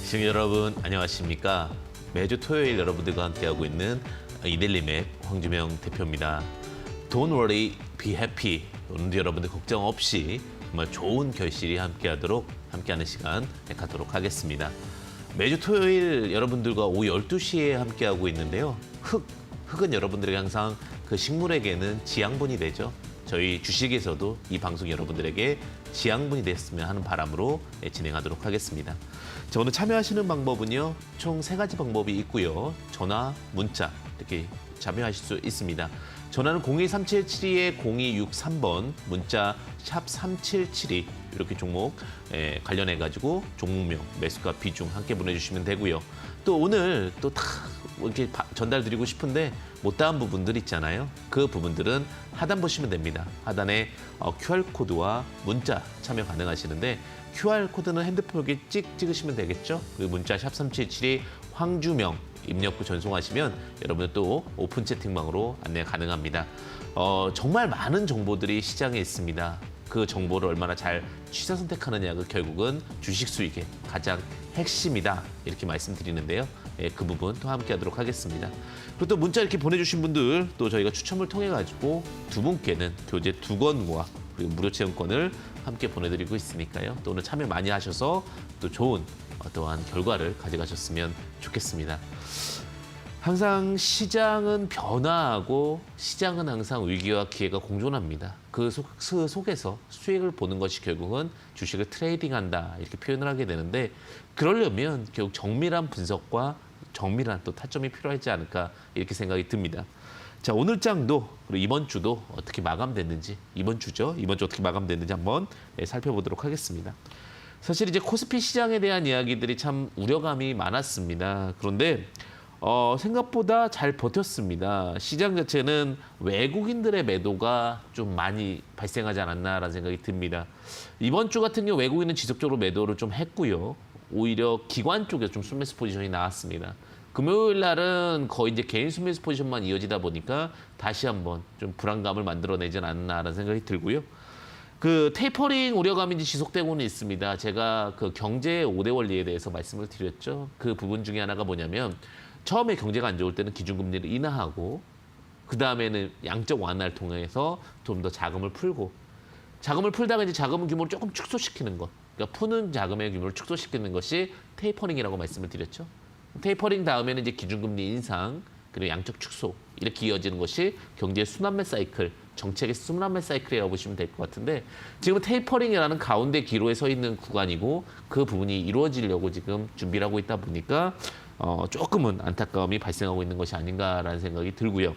시청자 여러분 안녕하십니까? 매주 토요일 여러분들과 함께하고 있는 이델리맵 황주명 대표입니다. Don't worry, be happy. 오늘도 여러분들 걱정 없이 정말 좋은 결실이 함께하는 시간 갖도록 하겠습니다. 매주 토요일 여러분들과 오후 12시에 함께하고 있는데요. 흙은 여러분들에게 항상 그 식물에게는 지양분이 되죠. 저희 주식에서도 이 방송 여러분들에게 지양분이 됐으면 하는 바람으로 진행하도록 하겠습니다. 자, 오늘 참여하시는 방법은요. 총 3가지 방법이 있고요. 전화, 문자 이렇게 참여하실 수 있습니다. 전화는 02372-0263번, 문자 샵 3772 이렇게 종목 관련해가지고 종목명, 매수가, 비중 함께 보내주시면 되고요. 또 오늘 또 다 이렇게 전달드리고 싶은데 못다한 부분들 있잖아요. 그 부분들은 하단 보시면 됩니다. 하단에 QR코드와 문자 참여 가능하시는데 QR코드는 핸드폰에 찍으시면 되겠죠. 그리고 문자 샵 3772 황주명 입력 후 전송하시면 여러분들 또 오픈 채팅방으로 안내 가능합니다. 정말 많은 정보들이 시장에 있습니다. 그 정보를 얼마나 잘 취사 선택하느냐가 결국은 주식 수익의 가장 핵심이다 이렇게 말씀드리는데요. 그 부분 또 함께 하도록 하겠습니다. 그리고 또 문자 이렇게 보내주신 분들 또 저희가 추첨을 통해 가지고 2분께는 교재 2권과 그리고 무료 체험권을 함께 보내드리고 있으니까요. 또 오늘 참여 많이 하셔서 또 좋은 어떠한 결과를 가져가셨으면 좋겠습니다. 항상 시장은 변화하고 시장은 항상 위기와 기회가 공존합니다. 그 속에서 수익을 보는 것이 결국은 주식을 트레이딩한다 이렇게 표현을 하게 되는데 그러려면 결국 정밀한 분석과 정밀한 또 타점이 필요하지 않을까 이렇게 생각이 듭니다. 자, 오늘 장도 그리고 이번 주도 어떻게 마감됐는지 이번 주 어떻게 마감됐는지 한번 살펴보도록 하겠습니다. 사실 이제 코스피 시장에 대한 이야기들이 참 우려감이 많았습니다. 그런데 생각보다 잘 버텼습니다. 시장 자체는 외국인들의 매도가 좀 많이 발생하지 않았나라는 생각이 듭니다. 이번 주 같은 경우 외국인은 지속적으로 매도를 좀 했고요. 오히려 기관 쪽에 좀 순매수 포지션이 나왔습니다. 금요일 날은 거의 이제 개인 순매수 포지션만 이어지다 보니까 다시 한번 좀 불안감을 만들어내지 않았나라는 생각이 들고요. 그 테이퍼링 우려감이 이제 지속되고는 있습니다. 제가 그 경제의 5대 원리에 대해서 말씀을 드렸죠. 그 부분 중에 하나가 뭐냐면 처음에 경제가 안 좋을 때는 기준금리를 인하하고 그 다음에는 양적 완화를 통해서 좀 더 자금을 풀다가 이제 자금 규모를 조금 축소시키는 것. 그러니까 푸는 자금의 규모를 축소시키는 것이 테이퍼링이라고 말씀을 드렸죠. 테이퍼링 다음에는 이제 기준금리 인상 그리고 양적 축소 이렇게 이어지는 것이 경제의 순환매 사이클, 정책의 순환매 사이클이라고 보시면 될 것 같은데 지금 테이퍼링이라는 가운데 기로에 서 있는 구간이고 그 부분이 이루어지려고 지금 준비를 하고 있다 보니까 조금은 안타까움이 발생하고 있는 것이 아닌가라는 생각이 들고요.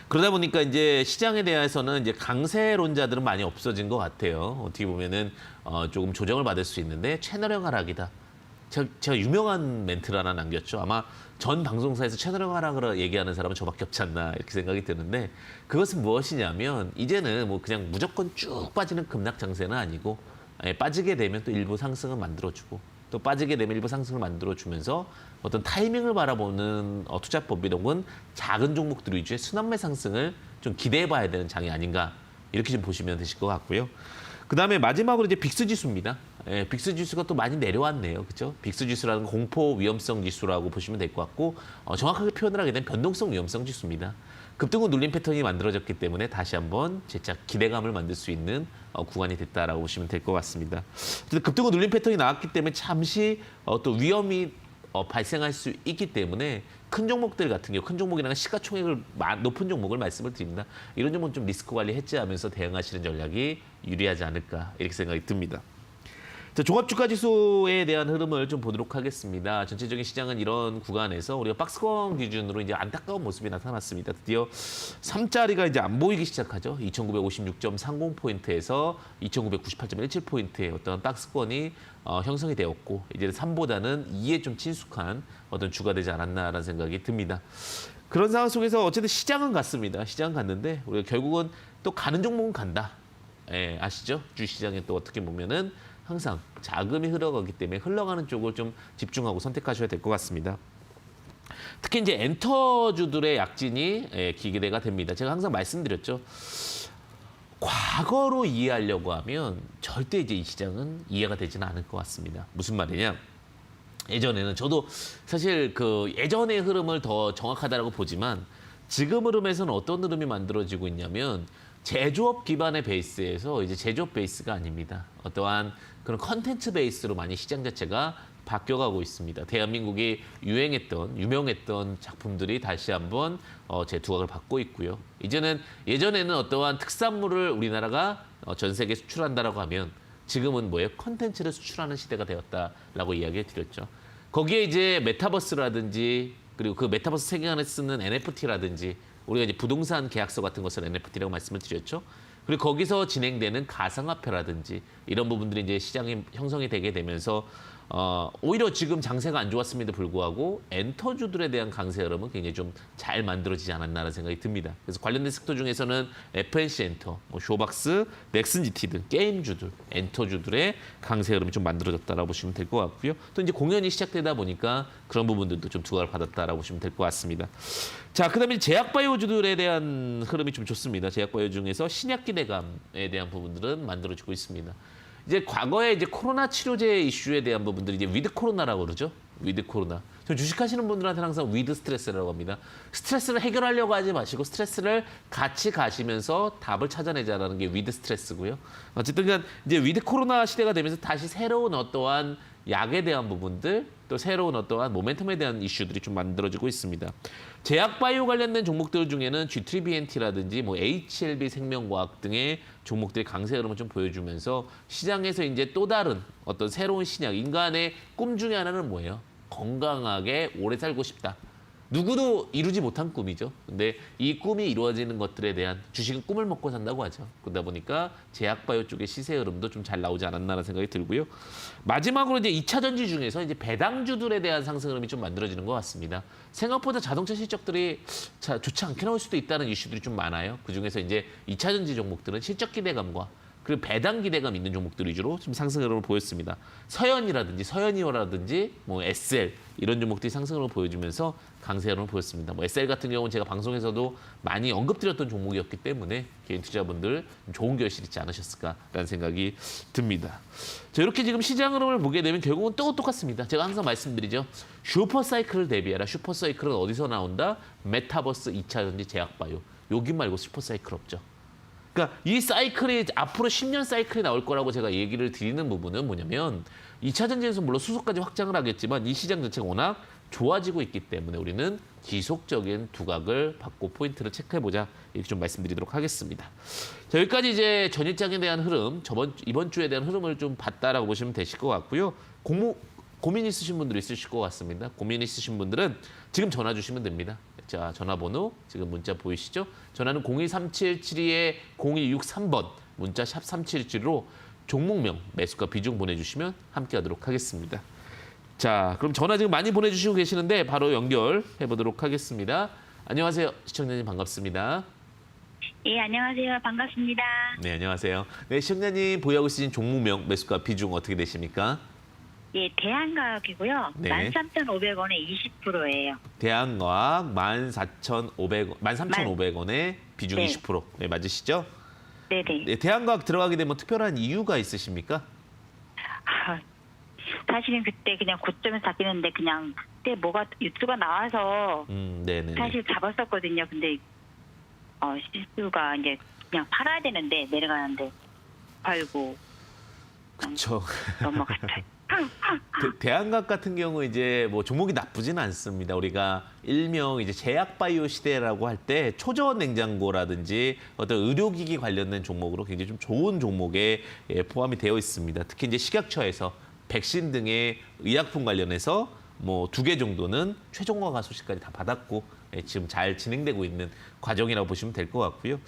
그러다 보니까 이제 시장에 대해서는 이제 강세론자들은 많이 없어진 것 같아요. 어떻게 보면은 조금 조정을 받을 수 있는데 채널형 하락이다. 제가 유명한 멘트를 하나 남겼죠. 아마 전 방송사에서 채널형 하락을 얘기하는 사람은 저밖에 없지 않나 이렇게 생각이 드는데 그것은 무엇이냐면 이제는 뭐 그냥 무조건 쭉 빠지는 급락 장세는 아니고 빠지게 되면 또 일부 상승을 만들어주고 또 빠지게 되면 일부 상승을 만들어주면서 어떤 타이밍을 바라보는 투자법 이동은 작은 종목들 위주의 순환매 상승을 좀 기대해봐야 되는 장이 아닌가 이렇게 좀 보시면 되실 것 같고요. 그다음에 마지막으로 이제 빅스 지수입니다. 빅스 지수가 또 많이 내려왔네요. 그렇죠? 빅스 지수라는 공포 위험성 지수라고 보시면 될 것 같고 정확하게 표현을 하게 되면 변동성 위험성 지수입니다. 급등 후 눌림 패턴이 만들어졌기 때문에 다시 한번 재차 기대감을 만들 수 있는 구간이 됐다라고 보시면 될 것 같습니다. 급등 후 눌림 패턴이 나왔기 때문에 잠시 또 위험이 발생할 수 있기 때문에 큰 종목들 같은 경우, 큰 종목이라는 시가총액을 높은 종목을 말씀을 드립니다. 이런 종목은 좀 리스크 관리 해지하면서 대응하시는 전략이 유리하지 않을까 이렇게 생각이 듭니다. 자, 종합주가지수에 대한 흐름을 좀 보도록 하겠습니다. 전체적인 시장은 이런 구간에서 우리가 박스권 기준으로 이제 안타까운 모습이 나타났습니다. 드디어 3자리가 이제 안 보이기 시작하죠. 2956.30포인트에서 2998.17포인트의 어떤 박스권이 형성이 되었고 이제 3보다는 2에 좀 친숙한 어떤 주가 되지 않았나라는 생각이 듭니다. 그런 상황 속에서 어쨌든 시장은 갔습니다. 시장은 갔는데 우리가 결국은 또 가는 종목은 간다. 아시죠? 주시장에 또 어떻게 보면은 항상 자금이 흘러가기 때문에 흘러가는 쪽을 좀 집중하고 선택하셔야 될 것 같습니다. 특히 이제 엔터주들의 약진이 기대가 됩니다. 제가 항상 말씀드렸죠. 과거로 이해하려고 하면 절대 이제 이 시장은 이해가 되지는 않을 것 같습니다. 무슨 말이냐? 예전에는 저도 사실 그 예전의 흐름을 더 정확하다라고 보지만 지금 흐름에서는 어떤 흐름이 만들어지고 있냐면 제조업 기반의 베이스에서 이제 제조업 베이스가 아닙니다. 어떠한 그런 컨텐츠 베이스로 많이 시장 자체가 바뀌어가고 있습니다. 대한민국이 유명했던 작품들이 다시 한번 재두각을 받고 있고요. 이제는 예전에는 어떠한 특산물을 우리나라가 전 세계에 수출한다라고 하면 지금은 뭐예요? 컨텐츠를 수출하는 시대가 되었다라고 이야기를 드렸죠. 거기에 이제 메타버스라든지 그리고 그 메타버스 세계관에 쓰는 NFT라든지 우리가 이제 부동산 계약서 같은 것을 NFT라고 말씀을 드렸죠. 그리고 거기서 진행되는 가상화폐라든지 이런 부분들이 이제 시장이 형성이 되게 되면서 오히려 지금 장세가 안 좋았음에도 불구하고 엔터주들에 대한 강세 흐름은 굉장히 좀 잘 만들어지지 않았나라는 생각이 듭니다. 그래서 관련된 섹터 중에서는 FNC 엔터, 뭐 쇼박스, 넥슨GT 등 게임주들, 엔터주들의 강세 흐름이 좀 만들어졌다라고 보시면 될 것 같고요. 또 이제 공연이 시작되다 보니까 그런 부분들도 좀 두각을 받았다라고 보시면 될 것 같습니다. 자, 그다음에 제약바이오주들에 대한 흐름이 좀 좋습니다. 제약바이오 중에서 신약 기대감에 대한 부분들은 만들어지고 있습니다. 이제 과거에 이제 코로나 치료제 이슈에 대한 부분들이 이제 위드 코로나라고 그러죠. 위드 코로나. 저 주식하시는 분들한테는 항상 위드 스트레스라고 합니다. 스트레스를 해결하려고 하지 마시고 스트레스를 같이 가시면서 답을 찾아내자라는 게 위드 스트레스고요. 어쨌든 간 이제 위드 코로나 시대가 되면서 다시 새로운 어떠한 약에 대한 부분들 또 새로운 어떠한 모멘텀에 대한 이슈들이 좀 만들어지고 있습니다. 제약바이오 관련된 종목들 중에는 G3BNT라든지 뭐 HLB 생명과학 등의 종목들이 강세 흐름을 좀 보여주면서 시장에서 이제 또 다른 어떤 새로운 신약, 인간의 꿈 중에 하나는 뭐예요? 건강하게 오래 살고 싶다. 누구도 이루지 못한 꿈이죠. 근데 이 꿈이 이루어지는 것들에 대한 주식은 꿈을 먹고 산다고 하죠. 그러다 보니까 제약바이오 쪽의 시세 흐름도 좀 잘 나오지 않았나라는 생각이 들고요. 마지막으로 이제 2차 전지 중에서 이제 배당주들에 대한 상승 흐름이 좀 만들어지는 것 같습니다. 생각보다 자동차 실적들이 좋지 않게 나올 수도 있다는 이슈들이 좀 많아요. 그중에서 이제 2차 전지 종목들은 실적 기대감과 그리고 배당 기대감 있는 종목들 위주로 좀 상승 흐름을 보였습니다. 서현이라든지 뭐 SL 이런 종목들이 상승 흐름을 보여주면서 강세 흐름을 보였습니다. 뭐 SL 같은 경우는 제가 방송에서도 많이 언급드렸던 종목이었기 때문에 개인 투자분들 좋은 결실 있지 않으셨을까라는 생각이 듭니다. 자, 이렇게 지금 시장 흐름을 보게 되면 결국은 또 똑같습니다. 제가 항상 말씀드리죠. 슈퍼사이클을 대비해라. 슈퍼사이클은 어디서 나온다? 메타버스, 2차 전지, 제약바이오. 여기 말고 슈퍼사이클 없죠. 그러니까 이 사이클이 앞으로 10년 사이클이 나올 거라고 제가 얘기를 드리는 부분은 뭐냐면 2차 전지에서 물론 수소까지 확장을 하겠지만 이 시장 자체가 워낙 좋아지고 있기 때문에 우리는 지속적인 두각을 받고 포인트를 체크해보자 이렇게 좀 말씀드리도록 하겠습니다. 자, 여기까지 이제 전일장에 대한 흐름, 이번 주에 대한 흐름을 좀 봤다라고 보시면 되실 것 같고요. 고민 있으신 분들 있으실 것 같습니다. 고민 있으신 분들은 지금 전화 주시면 됩니다. 자, 전화번호 지금 문자 보이시죠? 전화는 023772-0263번 문자 샵 3717로 종목명, 매수가 비중 보내주시면 함께하도록 하겠습니다. 자, 그럼 전화 지금 많이 보내주시고 계시는데 바로 연결해 보도록 하겠습니다. 안녕하세요, 시청자님 반갑습니다. 예, 안녕하세요. 반갑습니다. 네, 안녕하세요. 네, 시청자님 보유하고 있으신 종목명, 매수가 비중 어떻게 되십니까? 예, 대한과학이고요. 네. 13,500원에 20%예요. 대한과학 13,500원에 비중 네. 20%. 네, 맞으시죠? 네네. 네, 대한과학 들어가게 되면 특별한 이유가 있으십니까? 사실은 그때 그냥 고점에서 잡히는데 그냥 그때 뭐가 뉴스가 나와서 네네. 사실 잡았었거든요. 근데 실수가 이제 그냥 팔아야 되는데 내려가는데 팔고 그렇죠. 넘어갔어요. 대한과학 같은 경우 이제 뭐 종목이 나쁘지는 않습니다. 우리가 일명 이제 제약바이오 시대라고 할 때 초저온 냉장고라든지 어떤 의료기기 관련된 종목으로 굉장히 좀 좋은 종목에 포함이 되어 있습니다. 특히 이제 식약처에서 백신 등의 의약품 관련해서 뭐 2개 정도는 최종 허가 소식까지 다 받았고 지금 잘 진행되고 있는 과정이라고 보시면 될 것 같고요.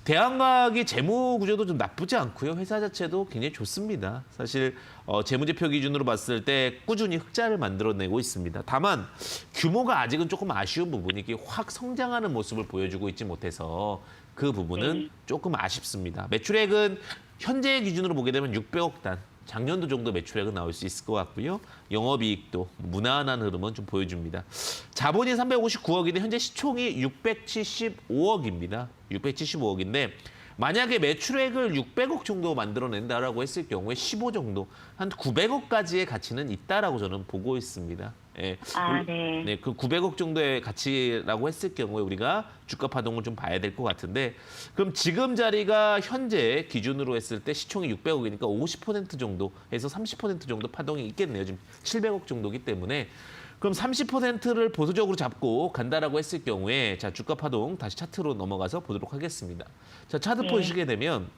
대한과학이 재무 구조도 좀 나쁘지 않고요. 회사 자체도 굉장히 좋습니다. 사실 재무제표 기준으로 봤을 때 꾸준히 흑자를 만들어내고 있습니다. 다만 규모가 아직은 조금 아쉬운 부분이 이게 확 성장하는 모습을 보여주고 있지 못해서 그 부분은 조금 아쉽습니다. 매출액은 현재 기준으로 보게 되면 600억 단. 작년도 정도 매출액은 나올 수 있을 것 같고요. 영업이익도 무난한 흐름은 좀 보여줍니다. 자본이 359억인데 현재 시총이 675억입니다. 675억인데 만약에 매출액을 600억 정도 만들어낸다라고 했을 경우에 15 정도, 한 900억까지의 가치는 있다라고 저는 보고 있습니다. 예. 네. 네, 그 900억 정도의 가치라고 했을 경우에 우리가 주가 파동을 좀 봐야 될 것 같은데, 그럼 지금 자리가 현재 기준으로 했을 때 시총이 600억이니까 50% 정도 해서 30% 정도 파동이 있겠네요. 지금 700억 정도기 때문에. 그럼 30%를 보수적으로 잡고 간다라고 했을 경우에 자, 주가 파동 다시 차트로 넘어가서 보도록 하겠습니다. 자, 차트 네. 보시게 되면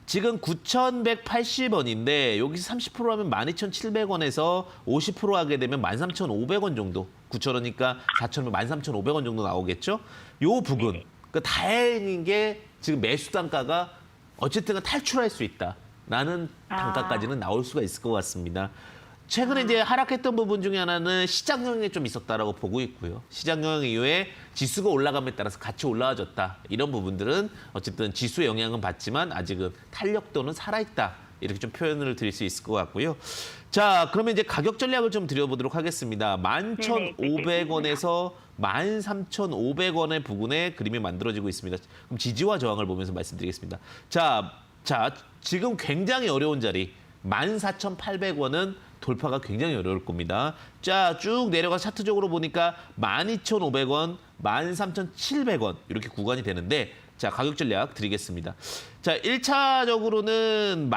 지금 9,180원인데 여기서 30%하면 12,700원에서 50% 하게 되면 13,500원 정도. 9,000원이니까 4,000원, 13,500원 정도 나오겠죠? 요 부분. 네. 그러니까 다행인 게 지금 매수 단가가 어쨌든 탈출할 수 있다. 라는 단가까지는 나올 수가 있을 것 같습니다. 최근에 이제 하락했던 부분 중에 하나는 시장 영향이 좀 있었다라고 보고 있고요. 시장 영향 이후에 지수가 올라감에 따라서 같이 올라와줬다. 이런 부분들은 어쨌든 지수의 영향은 받지만 아직은 탄력도는 살아있다. 이렇게 좀 표현을 드릴 수 있을 것 같고요. 자, 그러면 이제 가격 전략을 좀 드려보도록 하겠습니다. 11,500원에서 13,500원의 부분에 그림이 만들어지고 있습니다. 그럼 지지와 저항을 보면서 말씀드리겠습니다. 자, 지금 굉장히 어려운 자리 14,800원은 돌파가 굉장히 어려울 겁니다. 자, 쭉 내려가 차트적으로 보니까 12,500원, 13,700원 이렇게 구간이 되는데 자, 가격 전략 드리겠습니다. 자, 1차적으로는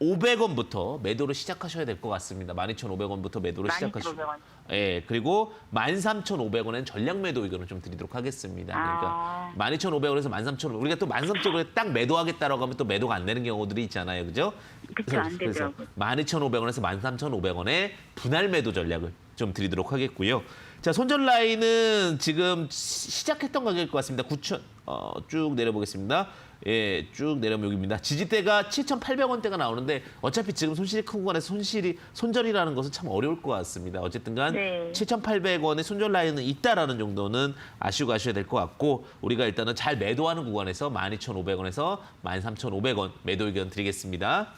12,500원부터 매도를 시작하셔야 될 것 같습니다. 12,500원부터 매도를 시작하시고. 12,500원. 예, 그리고 13,500원엔 전략 매도 의견을 좀 드리도록 하겠습니다. 그러니까 12,500원에서 13,500원. 우리가 또 13,500원에 딱 매도하겠다라고 하면 또 매도가 안 되는 경우들이 있잖아요. 그죠? 그쵸, 안 그래서 되더라고요. 12,500원에서 13,500원에 분할 매도 전략을 좀 드리도록 하겠고요. 자, 손절 라인은 지금 시작했던 가격일 것 같습니다. 9,000, 쭉 내려보겠습니다. 예, 쭉 내려오면 여기입니다. 지지대가 7,800원대가 나오는데 어차피 지금 손실이 큰 구간에서 손절이라는 것은 참 어려울 것 같습니다. 어쨌든 간 네. 7,800원의 손절 라인은 있다라는 정도는 아시고 가셔야 될 것 같고 우리가 일단은 잘 매도하는 구간에서 12,500원에서 13,500원 매도 의견 드리겠습니다.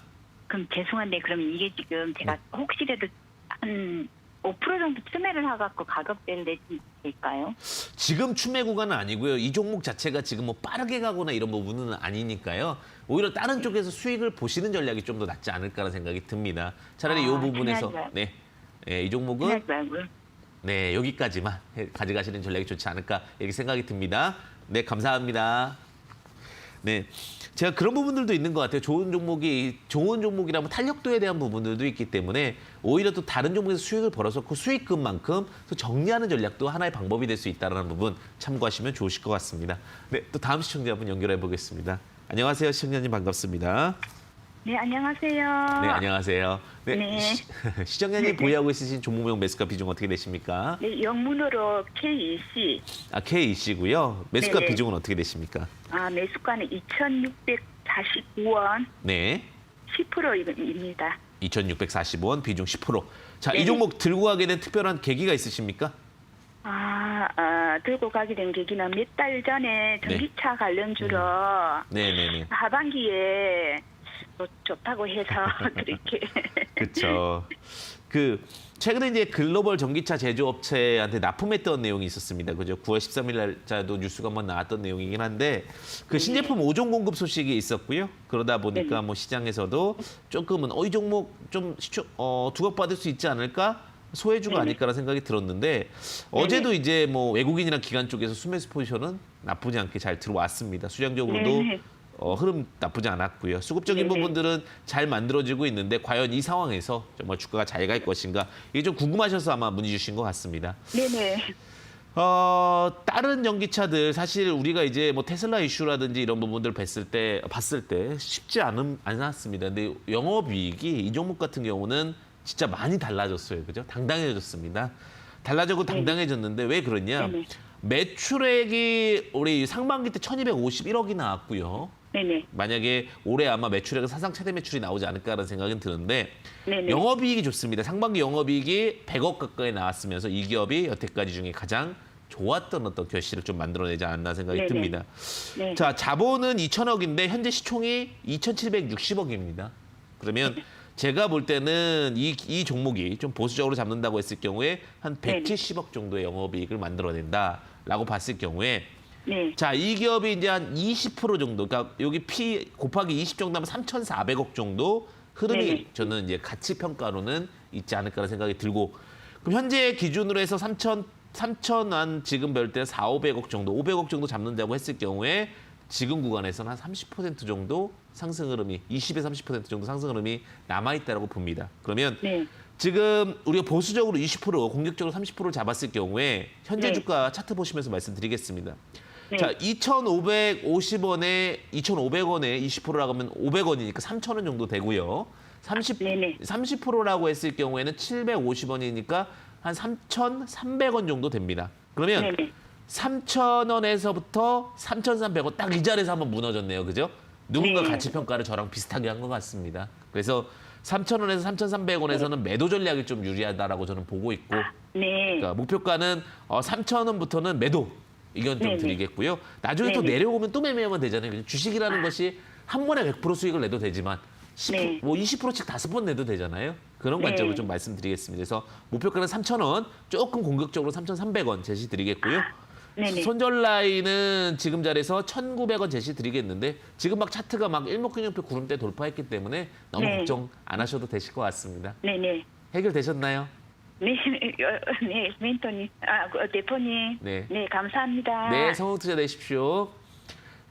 그럼 죄송한데 그럼 이게 지금 제가 네. 혹시라도 한 5% 정도 추매를 하갖고 가격대를 내주면 될까요? 지금 추매 구간은 아니고요. 이 종목 자체가 지금 뭐 빠르게 가거나 이런 부분은 아니니까요. 오히려 다른 쪽에서 수익을 보시는 전략이 좀 더 낫지 않을까라는 생각이 듭니다. 차라리 이 부분에서 그냥 네, 이 종목은 그냥 말고요. 네, 여기까지만 가져가시는 전략이 좋지 않을까 이렇게 생각이 듭니다. 네, 감사합니다. 네, 제가 그런 부분들도 있는 것 같아요. 좋은 종목이라면 탄력도에 대한 부분들도 있기 때문에 오히려 또 다른 종목에서 수익을 벌어서 그 수익금만큼 또 정리하는 전략도 하나의 방법이 될 수 있다는 부분 참고하시면 좋으실 것 같습니다. 네, 또 다음 시청자분 연결해 보겠습니다. 안녕하세요, 시청자님 반갑습니다. 네, 안녕하세요. 네, 안녕하세요. 네, 네. 시청자님 보유하고 있으신 종목명 매수가 비중 어떻게 되십니까? 네, 영문으로 KEC. K이시고요. 매수가 네네. 비중은 어떻게 되십니까? 매수가는 2,649원, 네. 10%입니다. 2,645원, 비중 10%. 자, 이 네. 종목 들고 가게 된 특별한 계기가 있으십니까? 들고 가게 된 계기는 몇 달 전에 전기차 관련주로 네네네. 하반기에 또 좋다고 해서 그렇게. 그렇죠. 최근에 이제 글로벌 전기차 제조업체한테 납품했던 내용이 있었습니다. 그죠? 9월 13일 날짜도 뉴스가 한번 나왔던 내용이긴 한데 그 신제품 5종 공급 소식이 있었고요. 그러다 보니까 네네. 뭐 시장에서도 조금은 이 종목 좀 두각받을 수 있지 않을까? 소외주가 네네. 아닐까라는 생각이 들었는데 어제도 이제 뭐 외국인이나 기관 쪽에서 수매수 포지션은 나쁘지 않게 잘 들어왔습니다. 수량적으로도 네네. 흐름 나쁘지 않았고요. 수급적인 네네. 부분들은 잘 만들어지고 있는데 과연 이 상황에서 정말 주가가 잘 갈 것인가 이게 좀 궁금하셔서 아마 문의 주신 것 같습니다. 네네. 다른 전기차들 사실 우리가 이제 뭐 테슬라 이슈라든지 이런 부분들 봤을 때 쉽지 않았습니다. 근데 영업이익이 이 종목 같은 경우는 진짜 많이 달라졌어요. 그죠? 당당해졌습니다. 달라졌고 당당해졌는데 왜 그러냐? 네네. 매출액이 우리 상반기 때 1,251억이 나왔고요. 네네. 만약에 올해 아마 매출액은 사상 최대 매출이 나오지 않을까라는 생각은 드는데 네네. 영업이익이 좋습니다. 상반기 영업이익이 100억 가까이 나왔으면서 이 기업이 여태까지 중에 가장 좋았던 어떤 결실을 좀 만들어내지 않았나 생각이 네네. 듭니다. 네. 자, 자본은 2,000억인데 현재 시총이 2,760억입니다. 그러면 제가 볼 때는 이 종목이 좀 보수적으로 잡는다고 했을 경우에 한 네네. 170억 정도의 영업이익을 만들어낸다라고 봤을 경우에 네. 자, 이 기업이 이제 한 20% 정도, 그러니까 여기 P 곱하기 20 정도 하면 3,400억 정도 흐름이 네네. 저는 이제 가치 평가로는 있지 않을까라는 생각이 들고, 그럼 현재 기준으로 해서 3천 한 지금 별 때 4, 500억 정도, 500억 정도 잡는다고 했을 경우에 지금 구간에서는 한 30% 정도 상승 흐름이, 20에서 30% 정도 상승 흐름이 남아있다고 봅니다. 그러면 네. 지금 우리가 보수적으로 20%, 공격적으로 30%를 잡았을 경우에 현재 네. 주가 차트 보시면서 말씀드리겠습니다. 네. 자, 2,550원에 2,500원에 20%라고 하면 500원이니까 3,000원 정도 되고요. 네네. 30%라고 했을 경우에는 750원이니까 한 3,300원 정도 됩니다. 그러면 네네. 3,000원에서부터 3,300원 딱 이 자리에서 한번 무너졌네요. 그죠? 누군가 네. 가치 평가를 저랑 비슷하게 한 것 같습니다. 그래서 3,000원에서 3,300원에서는 매도 전략이 좀 유리하다라고 저는 보고 있고, 네. 그러니까 목표가는 3,000원부터는 매도 이건 좀 네네. 드리겠고요. 나중에 또 네네. 내려오면 또 매매하면 되잖아요. 주식이라는 것이 한 번에 100% 수익을 내도 되지만 10%, 네. 뭐 20%씩 5번 내도 되잖아요. 그런 관점으로 네. 좀 말씀드리겠습니다. 그래서 목표가는 3,000원, 조금 공격적으로 3,300원 제시드리겠고요. 네네. 손절 라인은 지금 자리에서 1,900원 제시드리겠는데, 지금 막 차트가 막 일목균형표 구름대 돌파했기 때문에 너무 네. 걱정 안 하셔도 되실 것 같습니다. 네네. 해결되셨나요? 네, 네, 멘토님, 대표님. 네. 네, 감사합니다. 네, 성공 투자 되십시오.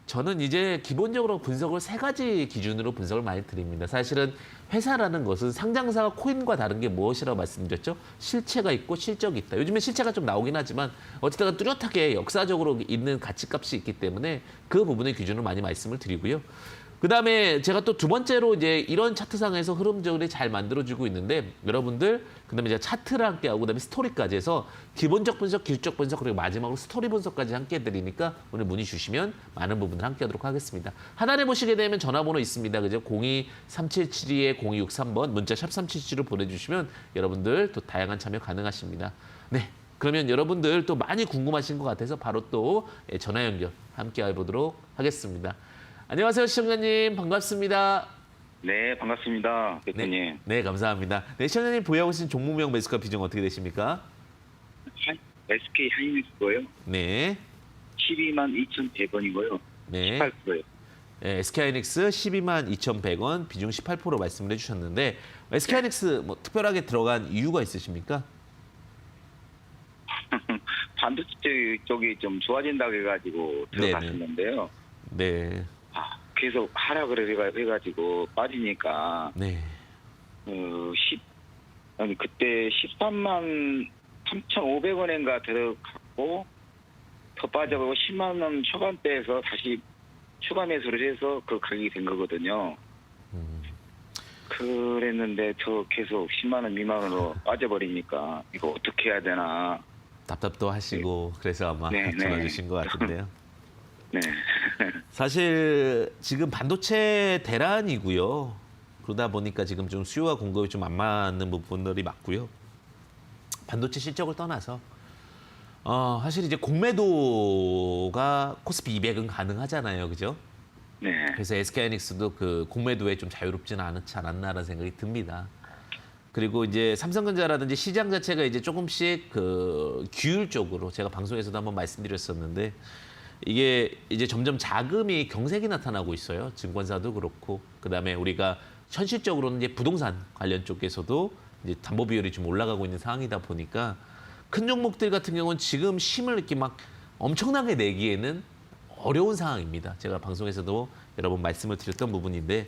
저는 이제 기본적으로 분석을 3가지 기준으로 분석을 많이 드립니다. 사실은 회사라는 것은 상장사가 코인과 다른 게 무엇이라고 말씀드렸죠? 실체가 있고 실적이 있다. 요즘에 실체가 좀 나오긴 하지만 어쨌든 뚜렷하게 역사적으로 있는 가치값이 있기 때문에 그 부분의 기준을 많이 말씀을 드리고요. 그다음에 제가 또 두 번째로 이제 이런 차트상에서 흐름적으로 잘 만들어지고 있는데, 여러분들 그다음에 제가 차트를 함께 하고 그다음에 스토리까지 해서 기본적 분석, 기술적 분석, 그리고 마지막으로 스토리 분석까지 함께 해드리니까 오늘 문의 주시면 많은 부분을 함께 하도록 하겠습니다. 하단에 보시게 되면 전화번호 있습니다. 그죠? 02-377-0263번 문자 샵 377로 보내주시면 여러분들 또 다양한 참여 가능하십니다. 네. 그러면 여러분들 또 많이 궁금하신 것 같아서 바로 또 전화 연결 함께 해보도록 하겠습니다. 안녕하세요, 시청자님. 반갑습니다. 네, 반갑습니다. 대표님. 네, 감사합니다. 네, 시청자님 보유하고 계신 종목명 매수가 비중 어떻게 되십니까? SK 하이닉스고요. 네. 122,2,100원이고요. 네. 18%요. 네, SK하이닉스 122,2,100원, 비중 18% 말씀을 해주셨는데, SK하이닉스 뭐 특별하게 들어간 이유가 있으십니까? 반도체 쪽이 좀 좋아진다고 해가지고 들어갔었는데요. 네. 계속 하락을 해가지고 빠지니까 네. 그때 13만 3,500원인가 들어갔고 더 빠져가고 10만 원 초반대에서 다시 추가 매수를 해서 그 가격이 된 거거든요. 그랬는데 저 계속 10만 원 미만으로 빠져버리니까 이거 어떻게 해야 되나. 답답도 하시고 그래서 아마 네, 전화 네. 주신 것 같은데요. 네. 사실 지금 반도체 대란이고요. 그러다 보니까 지금 좀 수요와 공급이 좀 안 맞는 부분들이 많고요. 반도체 실적을 떠나서 사실 이제 공매도가 코스피 200은 가능하잖아요, 그죠? 네. 그래서 SK하이닉스도 그 공매도에 좀 자유롭지는 않지 않았나라는 생각이 듭니다. 그리고 이제 삼성전자라든지 시장 자체가 이제 조금씩 그 규율적으로 제가 방송에서도 한번 말씀드렸었는데, 이게 이제 점점 자금이 경색이 나타나고 있어요. 증권사도 그렇고, 그다음에 우리가 현실적으로는 이제 부동산 관련 쪽에서도 이제 담보 비율이 좀 올라가고 있는 상황이다 보니까 큰 종목들 같은 경우는 지금 힘을 이렇게 막 엄청나게 내기에는 어려운 상황입니다. 제가 방송에서도 여러 번 말씀을 드렸던 부분인데,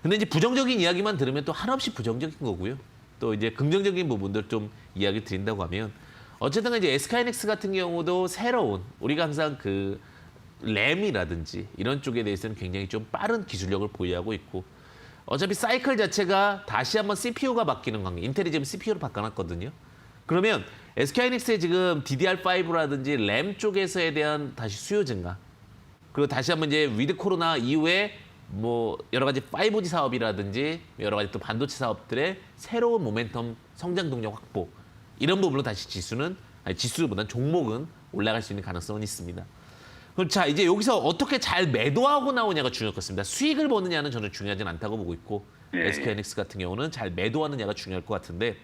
근데 이제 부정적인 이야기만 들으면 또 한없이 부정적인 거고요. 또 이제 긍정적인 부분들 좀 이야기 드린다고 하면, 어쨌든 이제 SK하이닉스 같은 경우도 새로운, 우리가 항상 그 램이라든지 이런 쪽에 대해서는 굉장히 좀 빠른 기술력을 보유하고 있고, 어차피 사이클 자체가 다시 한번 CPU가 바뀌는 관계, 인텔이 지금 CPU로 바꿔놨거든요. 그러면 SK하이닉스의 지금 DDR5라든지 램 쪽에서에 대한 다시 수요 증가, 그리고 다시 한번 이제 위드 코로나 이후에 뭐 여러 가지 5G 사업이라든지 여러 가지 또 반도체 사업들의 새로운 모멘텀 성장 동력 확보, 이런 부분으로 다시 지수보다는 종목은 올라갈 수 있는 가능성은 있습니다. 그럼 자, 이제 여기서 어떻게 잘 매도하고 나오냐가 중요할 것 같습니다. 수익을 보느냐는 저는 중요하진 않다고 보고 있고, 네. SK하이닉스 같은 경우는 잘 매도하느냐가 중요할 것 같은데,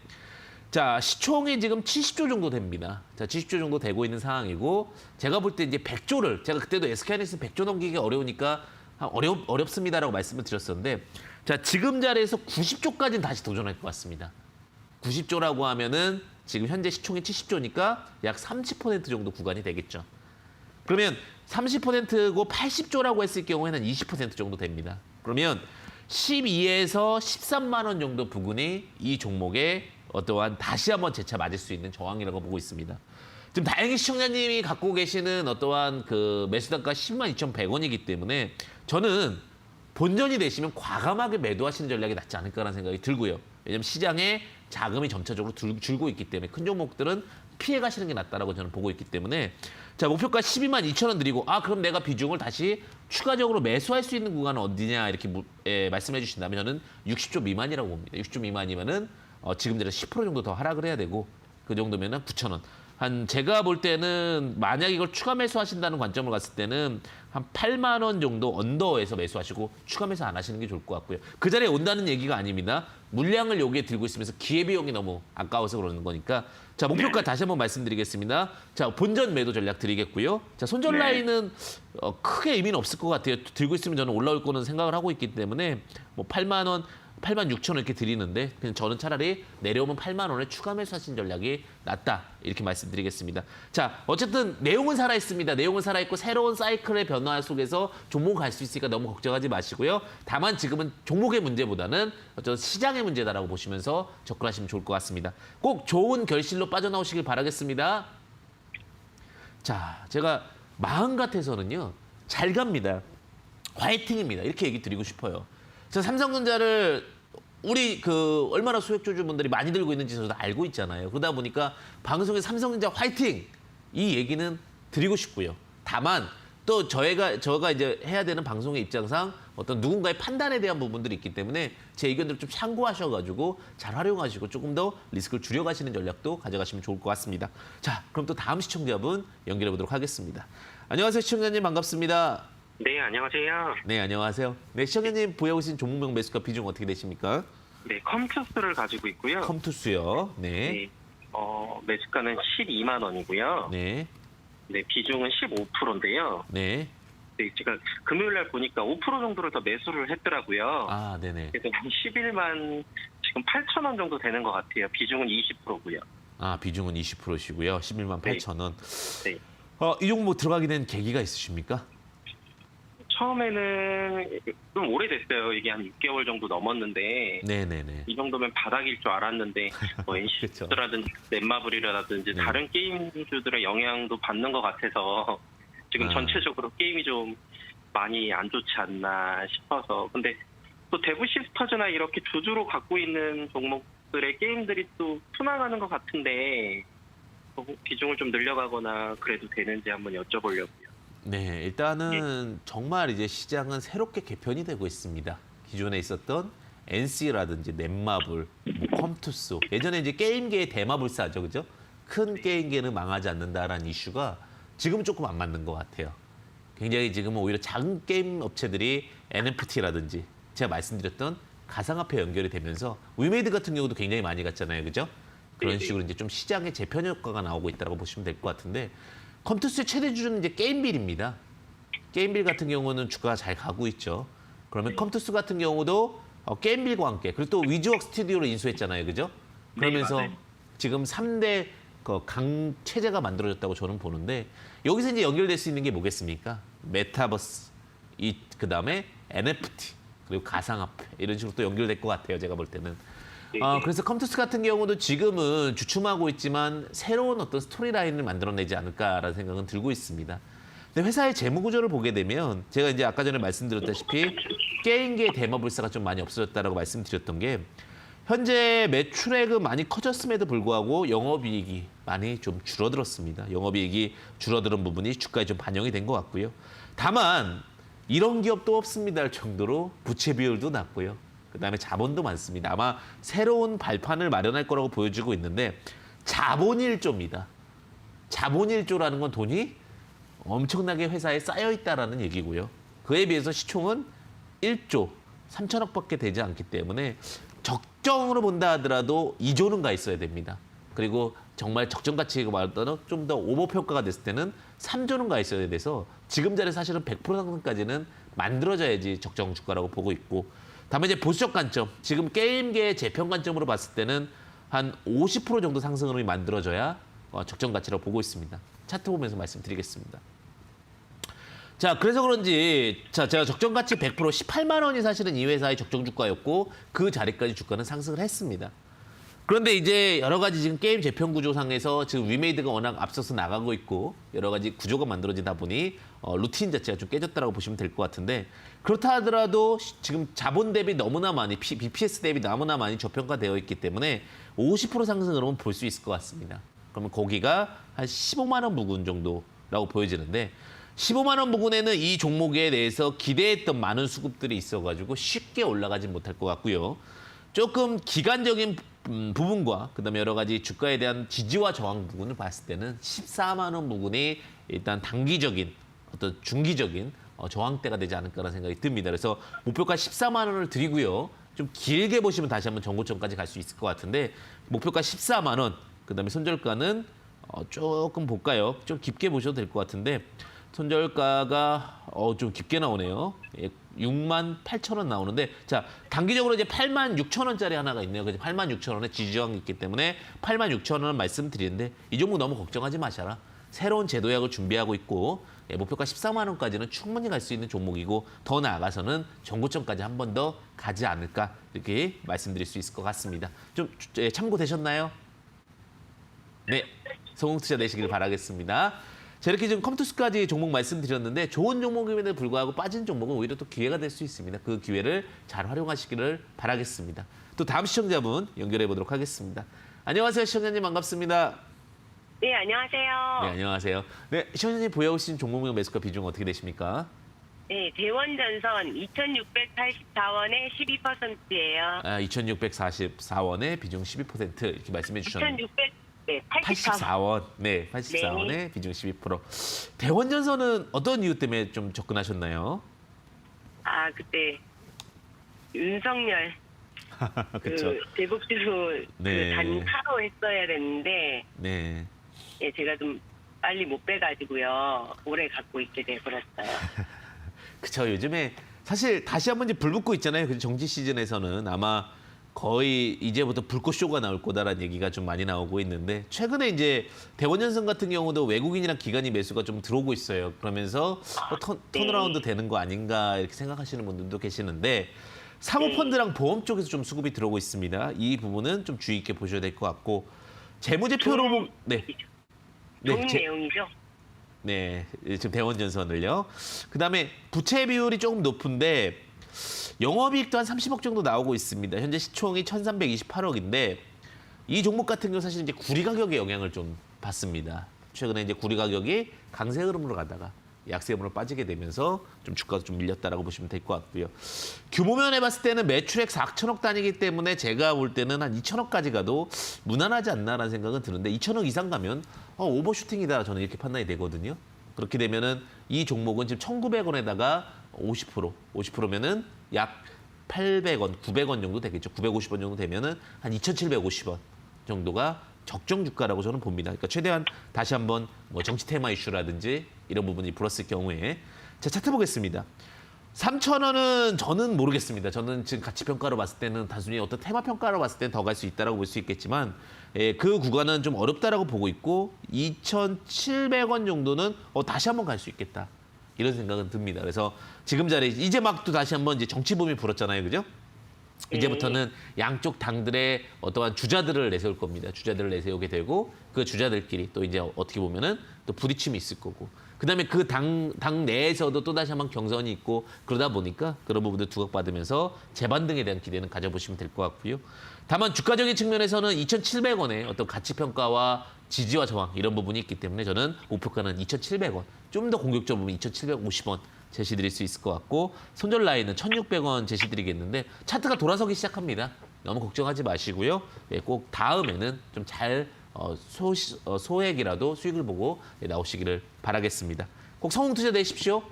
자, 시총이 지금 70조 정도 됩니다. 자, 70조 정도 되고 있는 상황이고 제가 볼 때 이제 100조를 제가 그때도 SK하이닉스 100조 넘기기 어려우니까 어렵습니다라고 말씀을 드렸었는데 자, 지금 자리에서 90조까지는 다시 도전할 것 같습니다. 90조라고 하면은 지금 현재 시총이 70조니까 약 30% 정도 구간이 되겠죠. 그러면 30%고 80조라고 했을 경우에는 20% 정도 됩니다. 그러면 12에서 13만 원 정도 부근이 이 종목에 어떠한 다시 한번 재차 맞을 수 있는 저항이라고 보고 있습니다. 지금 다행히 시청자님이 갖고 계시는 어떠한 그 매수단가 102,100원이기 때문에 저는 본전이 되시면 과감하게 매도하시는 전략이 낫지 않을까라는 생각이 들고요. 왜냐하면 시장에 자금이 점차적으로 줄고 있기 때문에 큰 종목들은 피해 가시는 게 낫다라고 저는 보고 있기 때문에 자, 목표가 12만 2천 원 드리고 정도 내가 비중을 다시 추가적으로 매수할 수 있는 구간은 어디냐 이렇게 말씀해 주신다면 저는 60조 미만이라고 봅니다. 60조 미만이면은 지금 대로 10% 정도 더 하락을 해야 되고 그 정도면은 9천 원. 제가 볼 때는 만약 이걸 추가 매수하신다는 관점을 갔을 때는 한 8만 원 정도 언더에서 매수하시고 추가 매수 안 하시는 게 좋을 것 같고요. 그 자리에 온다는 얘기가 아닙니다. 물량을 여기에 들고 있으면서 기회비용이 너무 아까워서 그러는 거니까 자, 목표가 다시 한번 말씀드리겠습니다. 자, 본전 매도 전략 드리겠고요. 자, 손절 라인은 크게 의미는 없을 것 같아요. 들고 있으면 저는 올라올 거는 생각을 하고 있기 때문에 뭐 8만 원 8만 6천 원 이렇게 드리는데 그냥 저는 차라리 내려오면 8만 원에 추가 매수하신 전략이 낫다 이렇게 말씀드리겠습니다. 자, 어쨌든 내용은 살아있습니다. 내용은 살아있고 새로운 사이클의 변화 속에서 종목 갈 수 있으니까 너무 걱정하지 마시고요. 다만 지금은 종목의 문제보다는 어쨌든 시장의 문제다라고 보시면서 접근하시면 좋을 것 같습니다. 꼭 좋은 결실로 빠져나오시길 바라겠습니다. 자, 제가 마음 같아서는요. 잘 갑니다. 화이팅입니다. 이렇게 얘기 드리고 싶어요. 저 삼성전자를 우리 얼마나 수익주주분들이 많이 들고 있는지 저도 알고 있잖아요. 그러다 보니까 방송에 삼성전자 화이팅! 이 얘기는 드리고 싶고요. 다만 또 저가 이제 해야 되는 방송의 입장상 어떤 누군가의 판단에 대한 부분들이 있기 때문에 제 의견들을 좀 참고하셔가지고 잘 활용하시고 조금 더 리스크를 줄여가시는 전략도 가져가시면 좋을 것 같습니다. 자, 그럼 또 다음 시청자분 연결해 보도록 하겠습니다. 안녕하세요, 시청자님 반갑습니다. 네, 안녕하세요. 네, 안녕하세요. 네, 시청자님 보여오신 종목명 매수가 비중 어떻게 되십니까? 네, 컴투스를 가지고 있고요. 컴투스요. 네. 네, 매수가는 12만 원이고요. 네. 네, 비중은 15%인데요. 네. 네, 제가 금요일 날 보니까 5% 정도를 더 매수를 했더라고요. 아, 네네. 그래서 한 11만 지금 8천 원 정도 되는 것 같아요. 비중은 20%고요. 아, 비중은 20%시고요. 11만 8천 원. 네. 이 종목 들어가게 된 계기가 있으십니까? 처음에는 좀 오래됐어요. 이게 한 6개월 정도 넘었는데 네네네. 이 정도면 바닥일 줄 알았는데 뭐 NC라든지 넷마블이라든지 네. 다른 게임주들의 영향도 받는 것 같아서 지금 전체적으로 게임이 좀 많이 안 좋지 않나 싶어서 근데 또 대부 시스터즈나 이렇게 주주로 갖고 있는 종목들의 게임들이 또 투나가는 것 같은데 비중을 좀 늘려가거나 그래도 되는지 한번 여쭤보려고요. 네, 일단은 정말 이제 시장은 새롭게 개편이 되고 있습니다. 기존에 있었던 NC라든지 넷마블, 컴투스, 예전에 이제 게임계의 대마불사죠, 그죠? 큰 게임계는 망하지 않는다라는 이슈가 지금은 조금 안 맞는 것 같아요. 굉장히 지금은 오히려 작은 게임 업체들이 NFT라든지 제가 말씀드렸던 가상화폐 연결이 되면서 위메이드 같은 경우도 굉장히 많이 갔잖아요, 그죠? 그런 식으로 이제 좀 시장의 재편 효과가 나오고 있다고 보시면 될 것 같은데. 컴투스의 최대 주주는 이제 게임빌입니다. 게임빌 같은 경우는 주가가 잘 가고 있죠. 그러면 컴투스 같은 경우도 게임빌과 함께 그리고 또 위즈웍 스튜디오를 인수했잖아요, 그죠? 그러면서 네, 지금 3대 강 체제가 만들어졌다고 저는 보는데 여기서 이제 연결될 수 있는 게 뭐겠습니까? 메타버스, 그다음에 NFT 그리고 가상화폐 이런 식으로 또 연결될 것 같아요, 제가 볼 때는. 그래서 컴투스 같은 경우도 지금은 주춤하고 있지만 새로운 어떤 스토리라인을 만들어내지 않을까라는 생각은 들고 있습니다. 근데 회사의 재무 구조를 보게 되면 제가 이제 아까 전에 말씀드렸다시피 게임계의 대마불사가 좀 많이 없어졌다라고 말씀드렸던 게 현재 매출액은 많이 커졌음에도 불구하고 영업이익이 많이 좀 줄어들었습니다. 영업이익이 줄어드는 부분이 주가에 좀 반영이 된 것 같고요. 다만 이런 기업도 없습니다 할 정도로 부채 비율도 낮고요. 그다음에 자본도 많습니다. 아마 새로운 발판을 마련할 거라고 보여지고 있는데 자본일조입니다. 자본일조라는 건 돈이 엄청나게 회사에 쌓여 있다라는 얘기고요. 그에 비해서 시총은 1조 3천억밖에 되지 않기 때문에 적정으로 본다 하더라도 2조는 가 있어야 됩니다. 그리고 정말 적정 가치가 말하면 좀 더 오버평가가 됐을 때는 3조는 가 있어야 돼서 지금 자리 사실은 100% 상승까지는 만들어져야지 적정 주가라고 보고 있고, 다음에 이제 보수적 관점, 지금 게임계의 재평 관점으로 봤을 때는 한 50% 정도 상승으로 만들어져야 적정 가치라고 보고 있습니다. 차트 보면서 말씀드리겠습니다. 자, 그래서 그런지 제가 적정 가치 100% 18만 원이 사실은 이 회사의 적정 주가였고 그 자리까지 주가는 상승을 했습니다. 그런데 이제 여러 가지 지금 게임 재평 구조상에서 지금 위메이드가 워낙 앞서서 나가고 있고 여러 가지 구조가 만들어지다 보니 루틴 자체가 좀 깨졌다라고 보시면 될 것 같은데, 그렇다 하더라도 지금 자본 대비 너무나 많이 BPS 대비 너무나 많이 저평가되어 있기 때문에 50% 상승으로는 볼 수 있을 것 같습니다. 그러면 거기가 한 15만 원 부근 정도라고 보여지는데, 15만 원 부근에는 이 종목에 대해서 기대했던 많은 수급들이 있어가지고 쉽게 올라가지 못할 것 같고요. 조금 기간적인 부분과 그다음에 여러 가지 주가에 대한 지지와 저항 부분을 봤을 때는 14만 원 부근이 일단 단기적인 어떤 중기적인 저항대가 되지 않을까라는 생각이 듭니다. 그래서 목표가 14만 원을 드리고요. 좀 길게 보시면 다시 한번 정고점까지 갈 수 있을 것 같은데, 목표가 14만 원, 그다음에 손절가는 조금 볼까요? 좀 깊게 보셔도 될 것 같은데 손절가가 좀 깊게 나오네요. 6만 8천 원 나오는데, 자, 단기적으로 이제 8만 6천 원짜리 하나가 있네요. 그래서 8만 6천 원에 지지저항이 있기 때문에 8만 6천 원 말씀드리는데 이 종목 너무 걱정하지 마셔라. 새로운 제도약을 준비하고 있고 목표가 14만 원까지는 충분히 갈 수 있는 종목이고 더 나아가서는 정고점까지 한 번 더 가지 않을까 이렇게 말씀드릴 수 있을 것 같습니다. 좀 참고되셨나요? 네, 성공 투자 되시길 바라겠습니다. 자, 이렇게 지금 컴투스까지 종목 말씀드렸는데 좋은 종목임에도 불구하고 빠진 종목은 오히려 또 기회가 될 수 있습니다. 그 기회를 잘 활용하시기를 바라겠습니다. 또 다음 시청자분 연결해 보도록 하겠습니다. 안녕하세요, 시청자님 반갑습니다. 네, 안녕하세요. 네, 안녕하세요. 네, 시청자님 보유하신 종목명 매수가 비중 어떻게 되십니까? 네, 대원전선 2,684원에 12%예요. 2,644원에 비중 12% 이렇게 말씀해 주셨는데 2,684원. 84원. 네, 84원에 비중 12%. 대원전선은 어떤 이유 때문에 좀 접근하셨나요? 아, 그때 윤석열 그렇죠. 대북지수 네. 단타로 했어야 됐는데 네. 예, 제가 좀 빨리 못 빼가지고요. 오래 갖고 있게 돼버렸어요. 그렇죠. 요즘에 사실 다시 한번 이제 불 붙고 있잖아요. 그 정치 시즌에서는 아마 거의 이제부터 불꽃쇼가 나올 거다라는 얘기가 좀 많이 나오고 있는데, 최근에 이제 대원전선 같은 경우도 외국인이랑 기관이 매수가 좀 들어오고 있어요. 그러면서 턴어라운드 되는 거 아닌가 이렇게 생각하시는 분들도 계시는데, 사모펀드랑 보험 쪽에서 좀 수급이 들어오고 있습니다. 이 부분은 좀 주의 있게 보셔야 될 것 같고, 재무제표로 네. 좋은 내용이죠. 네, 지금 대원전선을요. 그다음에 부채 비율이 조금 높은데 영업이익도 한 30억 정도 나오고 있습니다. 현재 시총이 1,328억인데 이 종목 같은 경우 사실 이제 구리 가격의 영향을 좀 받습니다. 최근에 이제 구리 가격이 강세 흐름으로 가다가 약세 흐름으로 빠지게 되면서 좀 주가가 좀 밀렸다라고 보시면 될 것 같고요. 규모면에 봤을 때는 매출액 4천억 단위이기 때문에 제가 볼 때는 한 2천억까지 가도 무난하지 않나라는 생각은 드는데, 2천억 이상 가면 오버슈팅이다 저는 이렇게 판단이 되거든요. 그렇게 되면은 이 종목은 지금 1,900원에다가 50%면은 약 800원, 900원 정도 되겠죠. 950원 정도 되면은 한 2,750원 정도가 적정 주가라고 저는 봅니다. 그러니까 최대한 다시 한번 뭐 정치 테마 이슈라든지 이런 부분이 불었을 경우에, 자, 차트 보겠습니다. 3,000원은 저는 모르겠습니다. 저는 지금 가치 평가로 봤을 때는 단순히 어떤 테마 평가로 봤을 때는 더 갈 수 있다라고 볼 수 있겠지만, 그 구간은 좀 어렵다라고 보고 있고 2,700원 정도는 다시 한번 갈 수 있겠다. 이런 생각은 듭니다. 그래서 지금 자리에 이제 막 또 다시 한번 이제 정치붐이 불었잖아요. 그죠? 이제부터는 양쪽 당들의 어떠한 주자들을 내세울 겁니다. 주자들을 내세우게 되고 그 주자들끼리 또 이제 어떻게 보면은 또 부딪힘이 있을 거고, 그다음에 그 당 내에서도 또 다시 한번 경선이 있고, 그러다 보니까 그런 부분들 두각받으면서 재반등에 대한 기대는 가져보시면 될 것 같고요. 다만 주가적인 측면에서는 2,700원의 어떤 가치 평가와 지지와 저항 이런 부분이 있기 때문에 저는 목표가는 2,700원, 좀 더 공격적으로 2,750원 제시드릴 수 있을 것 같고, 손절 라인은 1,600원 제시드리겠는데 차트가 돌아서기 시작합니다. 너무 걱정하지 마시고요. 꼭 다음에는 좀 잘 소액이라도 수익을 보고 나오시기를 바라겠습니다. 꼭 성공 투자 되십시오.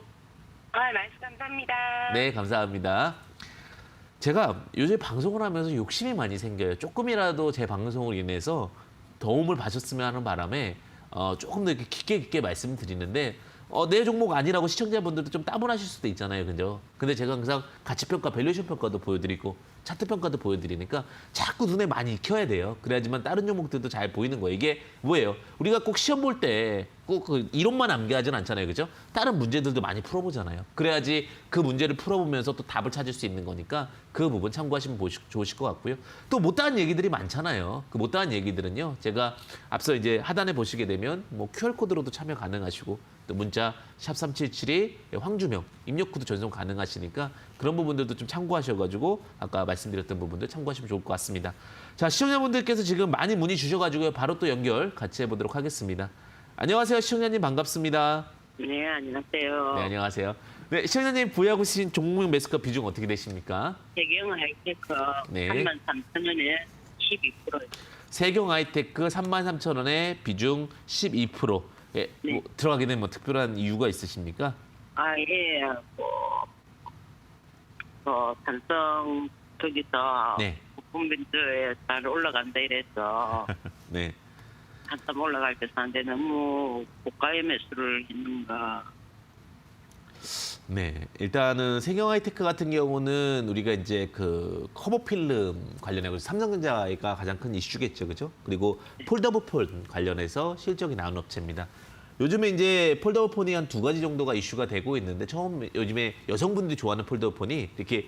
아, 말씀 감사합니다. 네, 감사합니다. 제가 요새 방송을 하면서 욕심이 많이 생겨요. 조금이라도 제 방송을 인해서 도움을 받으셨으면 하는 바람에 조금 더 이렇게 깊게 말씀을 드리는데 내 종목 아니라고 시청자분들도 좀 따분하실 수도 있잖아요. 그죠? 근데 제가 항상 가치평가, 밸류에이션 평가도 보여드리고 차트 평가도 보여드리니까 자꾸 눈에 많이 익혀야 돼요. 그래야지만 다른 종목들도 잘 보이는 거예요. 이게 뭐예요? 우리가 꼭 시험 볼 때 꼭 그 이론만 암기하진 않잖아요. 그죠? 다른 문제들도 많이 풀어보잖아요. 그래야지 그 문제를 풀어보면서 또 답을 찾을 수 있는 거니까 그 부분 참고하시면 좋으실 것 같고요. 또 못다한 얘기들이 많잖아요. 그 못다한 얘기들은요. 제가 앞서 이제 하단에 보시게 되면 뭐 QR코드로도 참여 가능하시고 또 문자 샵3772 황주명 입력코드 전송 가능하시니까 그런 부분들도 좀 참고하셔가지고 아까 말씀드렸던 부분들 참고하시면 좋을 것 같습니다. 자, 시청자분들께서 지금 많이 문의 주셔가지고요. 바로 또 연결 같이 해보도록 하겠습니다. 안녕하세요. 시청자님 반갑습니다. 네, 안녕하세요. 네, 안녕하세요. 네, 시청자님 보유하고 계신 종목 매수가 비중 어떻게 되십니까? 세경 하이테크 네. 33,000원에 12%. 세경 하이테크 33,000원에 비중 12%. 예, 네. 뭐 들어가게 된 뭐 특별한 이유가 있으십니까? 예, 삼성 거기서 네. 부품밴드에 잘 올라간다 이래서 네. 한참 올라갈 때 사는데 너무 고가의 매수를 했는가. 네, 일단은 세경 하이테크 같은 경우는 우리가 이제 그 커버 필름 관련해서 삼성전자가 가장 큰 이슈겠죠, 그죠? 그리고 폴더블 폰 관련해서 실적이 나온 업체입니다. 요즘에 이제 폴더블 폰이 한 2가지 정도가 이슈가 되고 있는데 요즘에 여성분들이 좋아하는 폴더블 폰이 이렇게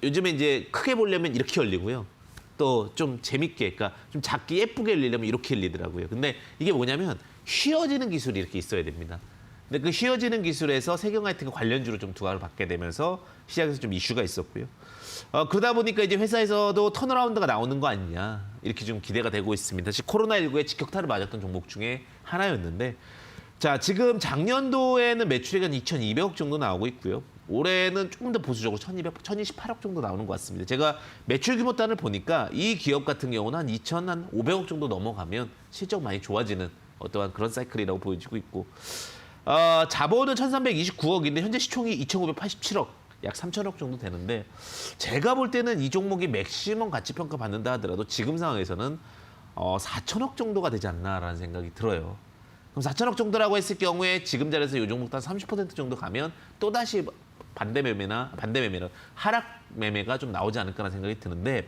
요즘에 이제 크게 보려면 이렇게 열리고요. 또 좀 재밌게, 그러니까 좀 작게 예쁘게 열리려면 이렇게 열리더라고요. 근데 이게 뭐냐면 휘어지는 기술이 이렇게 있어야 됩니다. 근데 그 휘어지는 기술에서 세경 하이테크 관련주로 좀 두각을 받게 되면서 시장에서 좀 이슈가 있었고요. 그러다 보니까 이제 회사에서도 턴어라운드가 나오는 거 아니냐 이렇게 좀 기대가 되고 있습니다. 사실 코로나19에 직격탄을 맞았던 종목 중에 하나였는데 자, 지금 작년도에는 매출액 한 2,200억 정도 나오고 있고요. 올해는 조금 더 보수적으로 1,028억 정도 나오는 것 같습니다. 제가 매출 규모단을 보니까 이 기업 같은 경우는 한 2,500억 정도 넘어가면 실적 많이 좋아지는 어떠한 그런 사이클이라고 보여지고 있고 자본은 1,329억인데 현재 시총이 2,587억, 약 3,000억 정도 되는데 제가 볼 때는 이 종목이 맥시멈 가치 평가 받는다 하더라도 지금 상황에서는 4,000억 정도가 되지 않나라는 생각이 들어요. 그럼 4,000억 정도라고 했을 경우에 지금 자리에서 이 종목도 한 30% 정도 가면 또다시 반대 매매나 하락 매매가 좀 나오지 않을까라는 생각이 드는데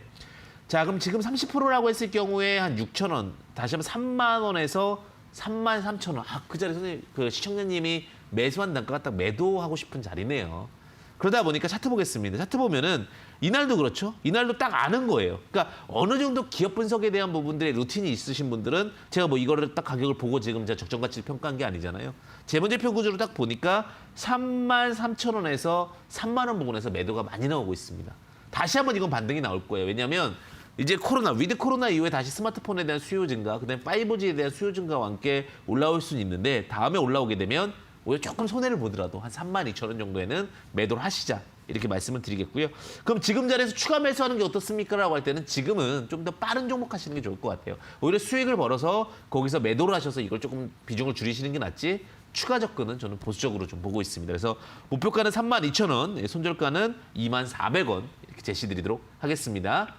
자, 그럼 지금 30%라고 했을 경우에 한 6,000원, 다시 한번 3만 원에서 33,000원. 그 자리에서 그 시청자님이 매수한 단가가 딱 매도하고 싶은 자리네요. 그러다 보니까 차트 보겠습니다. 차트 보면은 이날도 그렇죠. 이날도 딱 아는 거예요. 그러니까 어느 정도 기업 분석에 대한 부분들의 루틴이 있으신 분들은 제가 뭐 이거를 딱 가격을 보고 지금 제가 적정 가치를 평가한 게 아니잖아요. 재무제표 구조로 딱 보니까 33,000원에서 3만 원 부분에서 매도가 많이 나오고 있습니다. 다시 한번 이건 반등이 나올 거예요. 왜냐하면 이제 위드 코로나 이후에 다시 스마트폰에 대한 수요 증가, 그다음에 5G에 대한 수요 증가와 함께 올라올 수는 있는데 다음에 올라오게 되면 오히려 조금 손해를 보더라도 한 32,000원 정도에는 매도를 하시자 이렇게 말씀을 드리겠고요. 그럼 지금 자리에서 추가 매수하는 게 어떻습니까? 라고 할 때는 지금은 좀 더 빠른 종목 하시는 게 좋을 것 같아요. 오히려 수익을 벌어서 거기서 매도를 하셔서 이걸 조금 비중을 줄이시는 게 낫지 추가 접근은 저는 보수적으로 좀 보고 있습니다. 그래서 목표가는 32,000원, 손절가는 24,000원 이렇게 제시드리도록 하겠습니다.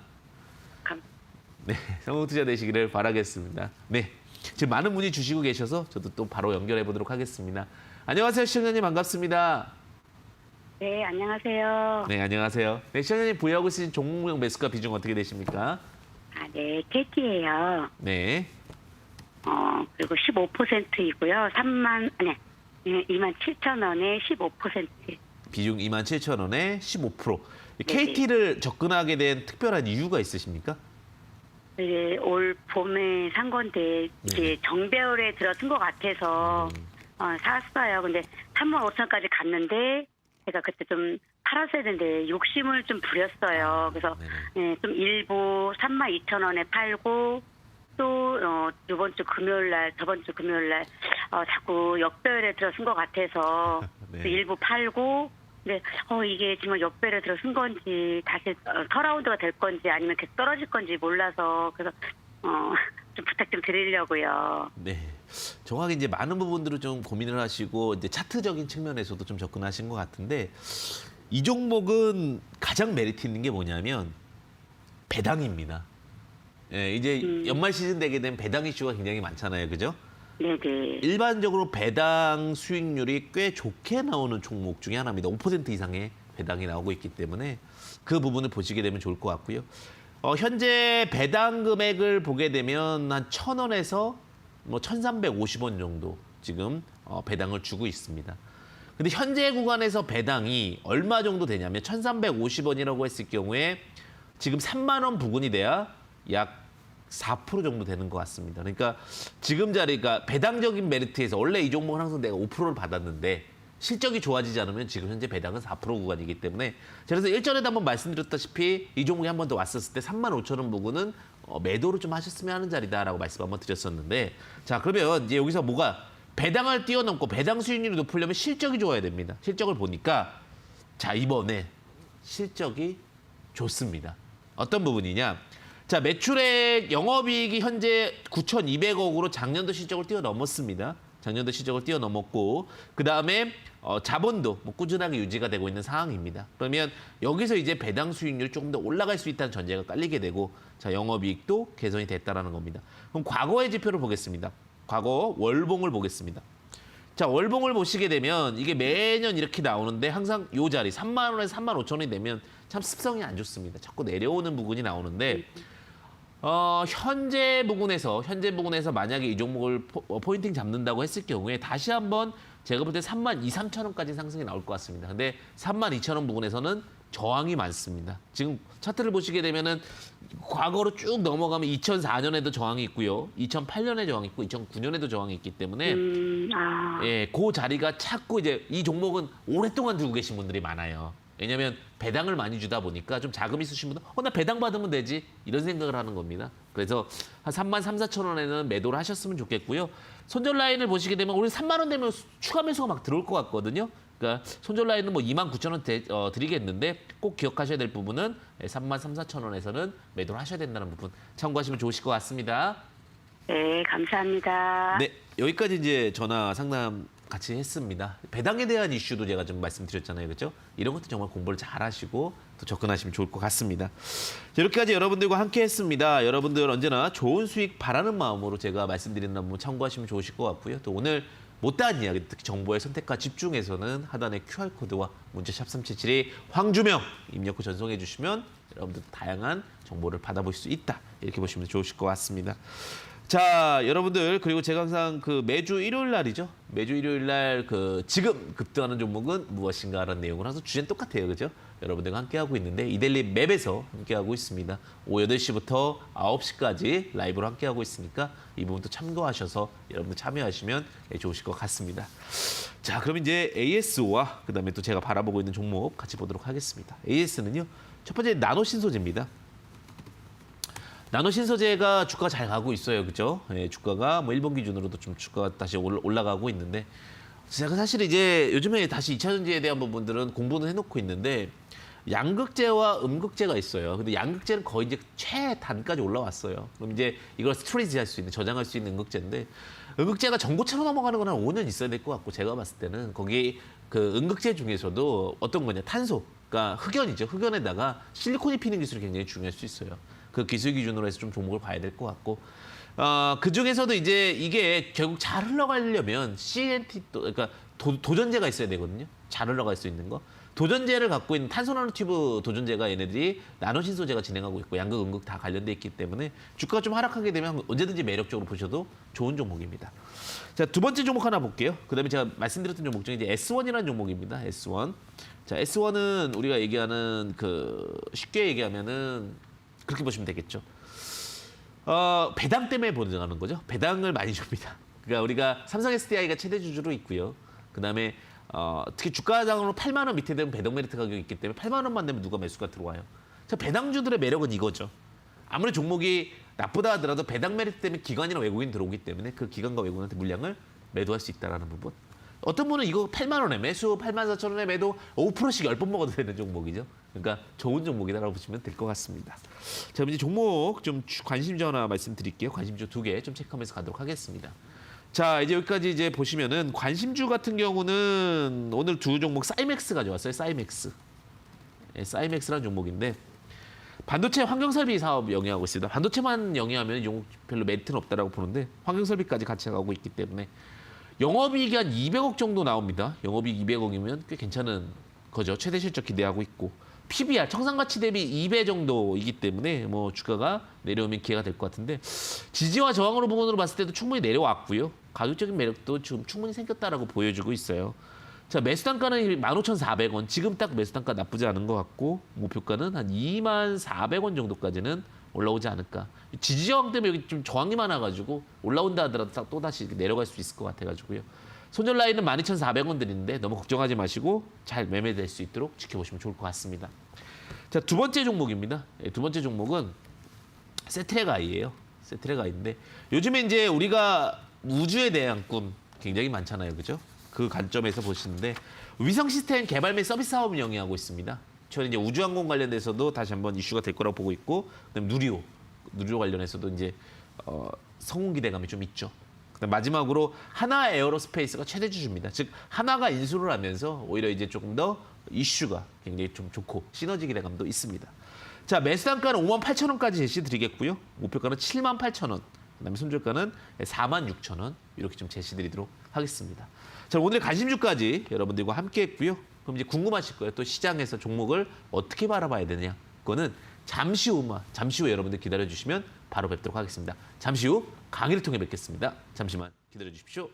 네, 성공 투자 되시기를 바라겠습니다. 네, 지금 많은 문의 주시고 계셔서 저도 또 바로 연결해 보도록 하겠습니다. 안녕하세요, 시청자님 반갑습니다. 네, 안녕하세요. 네, 안녕하세요. 네, 시청자님 보유하고 있으신 종목 매수가 비중 어떻게 되십니까? 네, KT예요. 네, 그리고 15%이고요. 27,000원에 15%. 비중 27,000원에 15%. 네. KT를 접근하게 된 특별한 이유가 있으십니까? 네, 올 봄에 산 건데 이제 정배열에 들어선 것 같아서 샀어요. 근데 35,000원까지 갔는데 제가 그때 좀 팔았어야 되는데 욕심을 좀 부렸어요. 그래서 네, 좀 일부 32,000원에 팔고 또 저번 주 금요일 날 자꾸 역배열에 들어선 것 같아서 네. 또 일부 팔고 근데 이게 정말 역배열에 들어선 건지 다시 턴라운드가 될 건지 아니면 계속 떨어질 건지 몰라서 그래서 좀 부탁 좀 드리려고요. 네. 정확히 이제 많은 부분들을 좀 고민을 하시고 이제 차트적인 측면에서도 좀 접근하신 것 같은데 이 종목은 가장 메리트 있는 게 뭐냐면 배당입니다. 예, 이제 연말 시즌 되게 되면 배당 이슈가 굉장히 많잖아요. 그죠? 네네. 일반적으로 배당 수익률이 꽤 좋게 나오는 종목 중에 하나입니다. 5% 이상의 배당이 나오고 있기 때문에 그 부분을 보시게 되면 좋을 것 같고요. 현재 배당 금액을 보게 되면 한 1,000원에서 뭐 1,350원 정도 지금 배당을 주고 있습니다. 근데 현재 구간에서 배당이 얼마 정도 되냐면 1,350원이라고 했을 경우에 지금 3만 원 부근이 돼야 약 4% 정도 되는 것 같습니다. 그러니까 지금 자리가 배당적인 메리트에서 원래 이 종목은 항상 내가 5%를 받았는데 실적이 좋아지지 않으면 지금 현재 배당은 4% 구간이기 때문에 그래서 일전에도 한번 말씀드렸다시피 이 종목이 한 번 더 왔었을 때 35,000원 부근은 매도를 좀 하셨으면 하는 자리다라고 말씀 한번 드렸었는데 자 그러면 이제 여기서 뭐가 배당을 뛰어넘고 배당 수익률이 높으려면 실적이 좋아야 됩니다. 실적을 보니까 자 이번에 실적이 좋습니다. 어떤 부분이냐? 자 매출액 영업이익이 현재 9,200억으로 작년도 실적을 뛰어넘었습니다. 작년도 실적을 뛰어넘었고 그 다음에 자본도 뭐 꾸준하게 유지가 되고 있는 상황입니다. 그러면 여기서 이제 배당 수익률이 조금 더 올라갈 수 있다는 전제가 깔리게 되고 자 영업이익도 개선이 됐다라는 겁니다. 그럼 과거의 지표를 보겠습니다. 과거 월봉을 보겠습니다. 자 월봉을 보시게 되면 이게 매년 이렇게 나오는데 항상 요 자리 3만 원에서 3만 5천 원이 되면 참 습성이 안 좋습니다. 자꾸 내려오는 부분이 나오는데 현재 부분에서 만약에 이 종목을 포인팅 잡는다고 했을 경우에 다시 한번 제가 볼 때 3만 2, 3천 원까지 상승이 나올 것 같습니다. 근데 3만 2천 원 부분에서는 저항이 많습니다. 지금 차트를 보시게 되면은 과거로 쭉 넘어가면 2004년에도 저항이 있고요. 2008년에 저항이 있고 2009년에도 저항이 있기 때문에 예, 그 자리가 찾고 이제 이 종목은 오랫동안 두고 계신 분들이 많아요. 왜냐하면 배당을 많이 주다 보니까 좀 자금 있으신 분은 나 배당 받으면 되지 이런 생각을 하는 겁니다. 그래서 한 3만 3, 4천 원에는 매도를 하셨으면 좋겠고요. 손절 라인을 보시게 되면 우리 3만 원 되면 추가 매수가 막 들어올 것 같거든요. 그러니까 손절 라인은 뭐 2만 9천 원 드리겠는데 꼭 기억하셔야 될 부분은 3만 3, 4천 원에서는 매도를 하셔야 된다는 부분 참고하시면 좋으실 것 같습니다. 네, 감사합니다. 네, 여기까지 이제 전화 상담 같이 했습니다. 배당에 대한 이슈도 제가 좀 말씀드렸잖아요. 그렇죠? 이런 것도 정말 공부를 잘 하시고 또 접근하시면 좋을 것 같습니다. 자, 이렇게까지 여러분들과 함께 했습니다. 여러분들 언제나 좋은 수익 바라는 마음으로 제가 말씀드리는 부분 참고하시면 좋으실 것 같고요. 또 오늘 못다한 이야기, 특히 정보의 선택과 집중에서는 하단의 QR코드와 문자샵 3772 황주명 입력 후 전송해 주시면 여러분들 다양한 정보를 받아보실 수 있다. 이렇게 보시면 좋으실 것 같습니다. 자, 여러분들 그리고 제가 항상 그 매주 일요일 날이죠. 매주 일요일 날 그 지금 급등하는 종목은 무엇인가라는 내용을 항상 주제는 똑같아요. 그죠? 여러분들과 함께하고 있는데 이데일리 맵에서 함께하고 있습니다. 오후 8시부터 9시까지 라이브로 함께하고 있으니까 이 부분도 참고하셔서 여러분들 참여하시면 좋으실 것 같습니다. 자, 그럼 이제 AS와 그다음에 또 제가 바라보고 있는 종목 같이 보도록 하겠습니다. AS는요. 첫 번째 나노신소재입니다. 나노신소재가 주가가 잘 가고 있어요. 그죠? 예, 주가가 뭐 일본 기준으로도 좀 주가가 다시 올라가고 있는데 제가 사실 이제 요즘에 다시 2차 전지에 대한 부분들은 공부는 해놓고 있는데 양극재와 음극재가 있어요. 근데 양극재는 거의 이제 최단까지 올라왔어요. 그럼 이제 이걸 스토리지 할 수 있는, 저장할 수 있는 음극재인데 음극재가 전고체로 넘어가는 건 한 5년 있어야 될 것 같고 제가 봤을 때는 거기 그 음극재 중에서도 어떤 거냐 탄소, 그러니까 흑연이죠. 흑연에다가 실리콘이 피는 기술이 굉장히 중요할 수 있어요. 그 기술 기준으로 해서 좀 종목을 봐야 될 것 같고 그 중에서도 이제 이게 결국 잘 흘러가려면 CNT 그러니까 도전제가 있어야 되거든요. 잘 흘러갈 수 있는 거. 도전제를 갖고 있는 탄소 나노튜브 도전제가 얘네들이 나노신소재가 진행하고 있고 양극, 음극 다 관련돼 있기 때문에 주가가 좀 하락하게 되면 언제든지 매력적으로 보셔도 좋은 종목입니다. 자, 두 번째 종목 하나 볼게요. 그다음에 제가 말씀드렸던 종목 중에 이제 S1이라는 종목입니다. S1. 자, S1은 우리가 얘기하는 그 쉽게 얘기하면은 그렇게 보시면 되겠죠. 배당 때문에 보증하는 거죠. 배당을 많이 줍니다. 그러니까 우리가 삼성 SDI가 최대 주주로 있고요. 그다음에 특히 주가장으로 8만 원 밑에 되면 배당 메리트 가격이 있기 때문에 8만 원만 되면 누가 매수가 들어와요. 자, 배당주들의 매력은 이거죠. 아무리 종목이 나쁘다 하더라도 배당 메리트 때문에 기관이나 외국인 들어오기 때문에 그 기관과 외국인한테 물량을 매도할 수 있다는 부분. 어떤 분은 이거 8만 원에 매수, 8만 4천 원에 매도 5%씩 10번 먹어도 되는 종목이죠. 그러니까 좋은 종목이다라고 보시면 될 것 같습니다. 자, 이제 종목 좀 관심주 하나 말씀드릴게요. 관심주 2개 좀 체크하면서 가도록 하겠습니다. 자, 이제 여기까지 이제 보시면은 관심주 같은 경우는 오늘 두 종목 사이맥스 가져왔어요. 사이맥스. 사이맥스라는 종목인데 반도체 환경설비 사업 영위하고 있습니다. 반도체만 영위하면 이 종목 별로 메리트는 없다라고 보는데 환경설비까지 같이 가고 있기 때문에 영업이익이 한 200억 정도 나옵니다. 영업이익 200억이면 꽤 괜찮은 거죠. 최대 실적 기대하고 있고 PBR 청산가치 대비 2배 정도이기 때문에 뭐 주가가 내려오면 기회가 될 것 같은데 지지와 저항으로 부분으로 봤을 때도 충분히 내려왔고요. 가격적인 매력도 지금 충분히 생겼다라고 보여주고 있어요. 자, 매수 단가는 15,400원. 지금 딱 매수 단가 나쁘지 않은 것 같고 목표가는 한 24,400원 정도까지는 올라오지 않을까. 지지 저항 때문에 여기 좀 저항이 많아가지고 올라온다 하더라도 또 다시 내려갈 수 있을 것 같아가지고요. 손절 라인은 12,400원 드리는데 너무 걱정하지 마시고 잘 매매될 수 있도록 지켜보시면 좋을 것 같습니다. 자, 두 번째 종목입니다. 두 번째 종목은 세트랙아이예요. 세트랙아이인데 요즘에 이제 우리가 우주에 대한 꿈 굉장히 많잖아요, 그죠? 그 관점에서 보시는데 위성 시스템 개발 및 서비스 사업을 영위하고 있습니다. 저는 이제 우주항공 관련돼서도 다시 한번 이슈가 될 거라고 보고 있고, 그다음 누리호 관련해서도 이제 성공 기대감이 좀 있죠. 그다음 마지막으로 하나 에어로스페이스가 최대 주주입니다. 즉 하나가 인수를 하면서 오히려 이제 조금 더 이슈가 굉장히 좀 좋고 시너지 기대감도 있습니다. 자, 매수 단가는 58,000원까지 제시 드리겠고요. 목표가는 78,000원. 그다음에 손절가는 46,000원 이렇게 좀 제시드리도록 하겠습니다. 자, 오늘 관심주까지 여러분들과 함께했고요. 그럼 이제 궁금하실 거예요. 또 시장에서 종목을 어떻게 바라봐야 되느냐? 그거는 잠시 후 여러분들 기다려 주시면 바로 뵙도록 하겠습니다. 잠시 후 강의를 통해 뵙겠습니다. 잠시만 기다려 주십시오.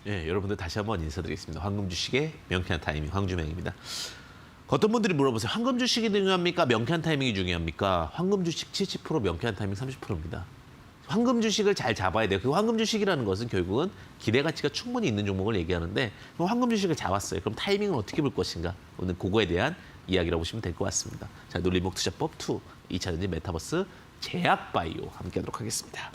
예, 여러분들 다시 한번 인사드리겠습니다. 황금 주식의 명쾌한 타이밍 황주명입니다. 어떤 분들이 물어보세요. 황금 주식이 중요합니까? 명쾌한 타이밍이 중요합니까? 황금 주식 70%, 명쾌한 타이밍 30%입니다. 황금 주식을 잘 잡아야 돼요. 그 황금 주식이라는 것은 결국은 기대 가치가 충분히 있는 종목을 얘기하는데 그럼 황금 주식을 잡았어요. 그럼 타이밍은 어떻게 볼 것인가? 오늘 그거에 대한 이야기라고 보시면 될 것 같습니다. 자, 논리목 투자법 2, 2차전지 메타버스 제약바이오 함께하도록 하겠습니다.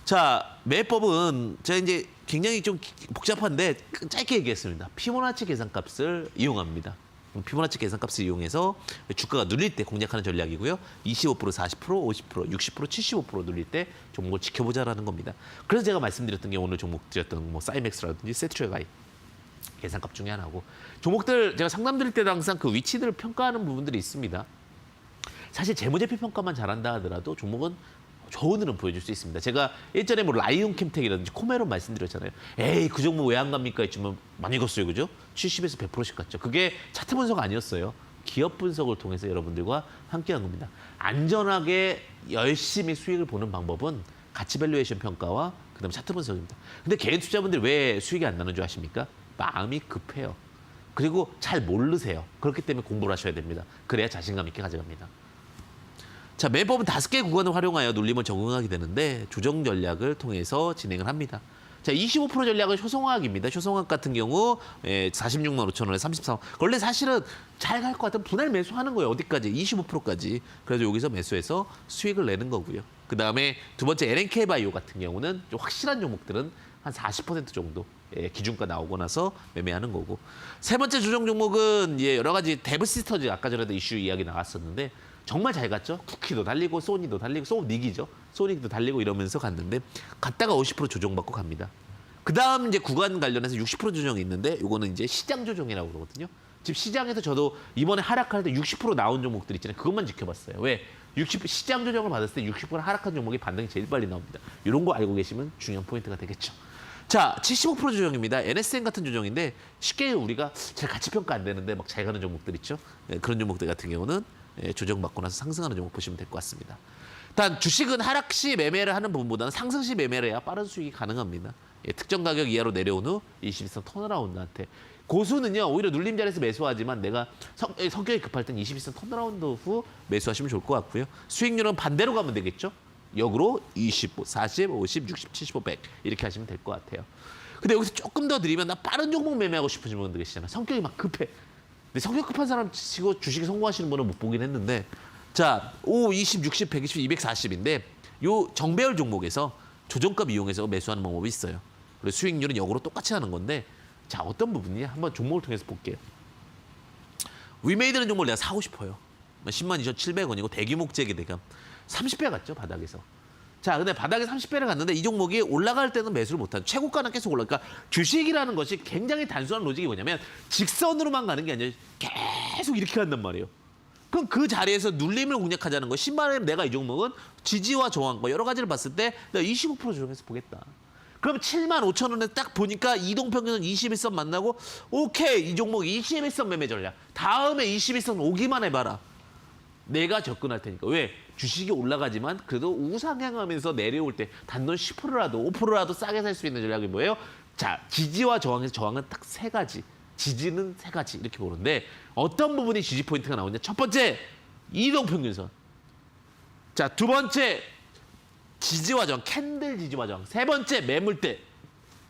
자, 매법은 제가 이제 굉장히 좀 복잡한데 짧게 얘기했습니다. 피보나치 계산값을 이용합니다. 피보나치 계산값을 이용해서 주가가 눌릴 때 공략하는 전략이고요. 25%, 40%, 50%, 60%, 75% 눌릴 때 종목을 지켜보자라는 겁니다. 그래서 제가 말씀드렸던 게 오늘 종목 드렸던 뭐 사이맥스라든지 세트랙아이 계산값 중에 하나고 종목들 제가 상담 드릴 때도 항상 그 위치들을 평가하는 부분들이 있습니다. 사실 재무제표 평가만 잘한다 하더라도 종목은 좋은 흐름 보여줄 수 있습니다. 제가 예전에 뭐 라이온 캠텍이라든지 코메론 말씀드렸잖아요. 에이, 그 종목 왜 안 갑니까? 했지만 많이 갔어요, 그죠? 70에서 100%씩 갔죠. 그게 차트 분석 아니었어요. 기업 분석을 통해서 여러분들과 함께한 겁니다. 안전하게 열심히 수익을 보는 방법은 가치 밸류에이션 평가와 그다음에 차트 분석입니다. 근데 개인 투자분들 왜 수익이 안 나는 줄 아십니까? 마음이 급해요. 그리고 잘 모르세요. 그렇기 때문에 공부를 하셔야 됩니다. 그래야 자신감 있게 가져갑니다. 자, 매법은 5개 구간을 활용하여 눌림을 적응하게 되는데 조정 전략을 통해서 진행을 합니다. 자, 25% 전략은 효성화학입니다. 효성화학 같은 경우 46만 5천 원에 34만. 원래 사실은 잘 갈 것 같으면 분할 매수하는 거예요. 어디까지? 25%까지. 그래서 여기서 매수해서 수익을 내는 거고요. 그다음에 두 번째 LNK 바이오 같은 경우는 좀 확실한 종목들은 한 40% 정도 기준가 나오고 나서 매매하는 거고. 세 번째 조정 종목은 여러 가지 데브 시스터즈 아까 전에도 이슈 이야기 나왔었는데 정말 잘 갔죠. 쿠키도 달리고 소니도 달리고 소닉이죠. 소닉도 달리고 이러면서 갔는데 갔다가 50% 조정받고 갑니다. 그다음 이제 구간 관련해서 60% 조정이 있는데 이거는 이제 시장 조정이라고 그러거든요. 지금 시장에서 저도 이번에 하락할 때 60% 나온 종목들 있잖아요. 그것만 지켜봤어요. 왜? 시장 조정을 받았을 때 60% 하락한 종목이 반등이 제일 빨리 나옵니다. 이런 거 알고 계시면 중요한 포인트가 되겠죠. 자, 75% 조정입니다. NSN 같은 조정인데 쉽게 우리가 잘 가치 평가 안 되는데 막 잘 가는 종목들 있죠. 그런 종목들 같은 경우는 조정받고 나서 상승하는 종목 보시면 될 것 같습니다. 단 주식은 하락 시 매매를 하는 부분보다는 상승 시 매매를 해야 빠른 수익이 가능합니다. 특정 가격 이하로 내려온 후 22선 턴어라운드한테 고수는요 오히려 눌림 자리에서 매수하지만 내가 성격이 급할 땐 22선 턴어라운드 후 매수하시면 좋을 것 같고요. 수익률은 반대로 가면 되겠죠. 역으로 20, 40, 50, 60, 75, 100 이렇게 하시면 될 것 같아요. 근데 여기서 조금 더 드리면 나 빠른 종목 매매하고 싶으신 분들 계시잖아요. 성격이 막 급해. 근데 성격 급한 사람 치고 주식에 성공하시는 분은 못 보긴 했는데 자, 5, 20, 60, 120, 240인데 요 정배열 종목에서 조정값 이용해서 매수하는 방법이 있어요. 그리고 수익률은 역으로 똑같이 하는 건데 자, 어떤 부분이냐? 한번 종목을 통해서 볼게요. 위메이드는 종목을 내가 사고 싶어요. 102,700원이고 대규모제기 대감 30배 갔죠, 바닥에서. 자, 근데 바닥에 30배를 갔는데 이 종목이 올라갈 때는 매수를 못하는 최고가는 계속 올라가니까 주식이라는 것이 굉장히 단순한 로직이 뭐냐면 직선으로만 가는 게 아니라 계속 이렇게 간단 말이에요. 그럼 그 자리에서 눌림을 공략하자는 거. 10만 원이면 내가 이 종목은 지지와 저항과 여러 가지를 봤을 때 내가 25% 조정해서 보겠다. 그럼 75,000원에 딱 보니까 이동평균은 21선 만나고 오케이, 이 종목 21선 매매 전략. 다음에 21선 오기만 해봐라. 내가 접근할 테니까. 왜? 주식이 올라가지만 그래도 우상향하면서 내려올 때 단돈 10%라도 5%라도 싸게 살 수 있는 전략이 뭐예요? 자, 지지와 저항에서 저항은 딱 세 가지. 지지는 세 가지 이렇게 보는데 어떤 부분이 지지 포인트가 나오냐? 첫 번째, 이동평균선. 자, 두 번째, 지지와 저항, 캔들 지지와 저항. 세 번째, 매물대.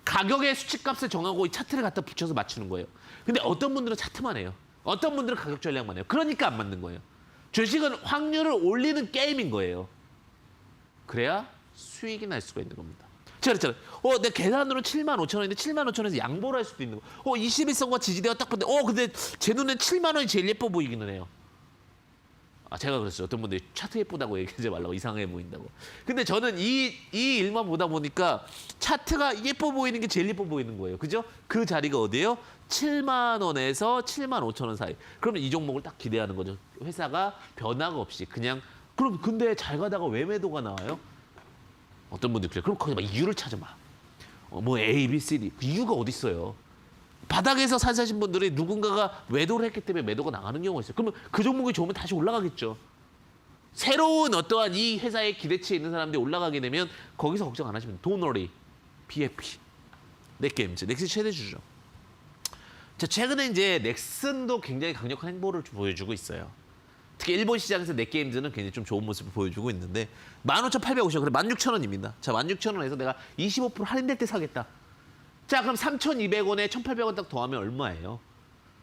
가격의 수치값을 정하고 이 차트를 갖다 붙여서 맞추는 거예요. 근데 어떤 분들은 차트만 해요. 어떤 분들은 가격 전략만 해요. 그러니까 안 맞는 거예요. 주식은 확률을 올리는 게임인 거예요. 그래야 수익이 날 수가 있는 겁니다. 제가 그랬잖아요. 내 계산으로 75,000원인데 75,000원에서 양보를 할 수도 있는 거. 21선과 지지대가 딱 보는데 근데 제 눈엔 7만 원이 제일 예뻐 보이기는 해요. 제가 그랬어요. 어떤 분들이 차트 예쁘다고 얘기하지 말라고, 이상해 보인다고. 근데 저는 이 일만 보다 보니까 차트가 예뻐 보이는 게 제일 예뻐 보이는 거예요. 그죠? 그 자리가 어디예요? 7만 원에서 7만 5천 원 사이. 그러면 이 종목을 딱 기대하는 거죠. 회사가 변화가 없이 그냥. 그럼 근데 잘 가다가 왜 매도가 나와요? 어떤 분들이 그래요. 그럼 거기 막 이유를 찾아봐. 뭐 A, B, C, D. 그 이유가 어디 있어요? 바닥에서 사신 분들이 누군가가 매도를 했기 때문에 매도가 나가는 경우가 있어요. 그러면 그 종목이 좋으면 다시 올라가겠죠. 새로운 어떠한 이 회사의 기대치에 있는 사람들이 올라가게 되면 거기서 걱정 안 하시면 도너리, BFP, 넥게임즈, 넥슨 최대주죠. 자, 최근에 이제 넥슨도 굉장히 강력한 행보를 보여주고 있어요. 특히 일본 시장에서 넥게임즈는 굉장히 좀 좋은 모습을 보여주고 있는데 15,850원, 그래 16,000원입니다. 자, 16,000원에서 내가 25% 할인될 때 사겠다. 자, 그럼 3,200원에 1,800원 딱 더하면 얼마예요?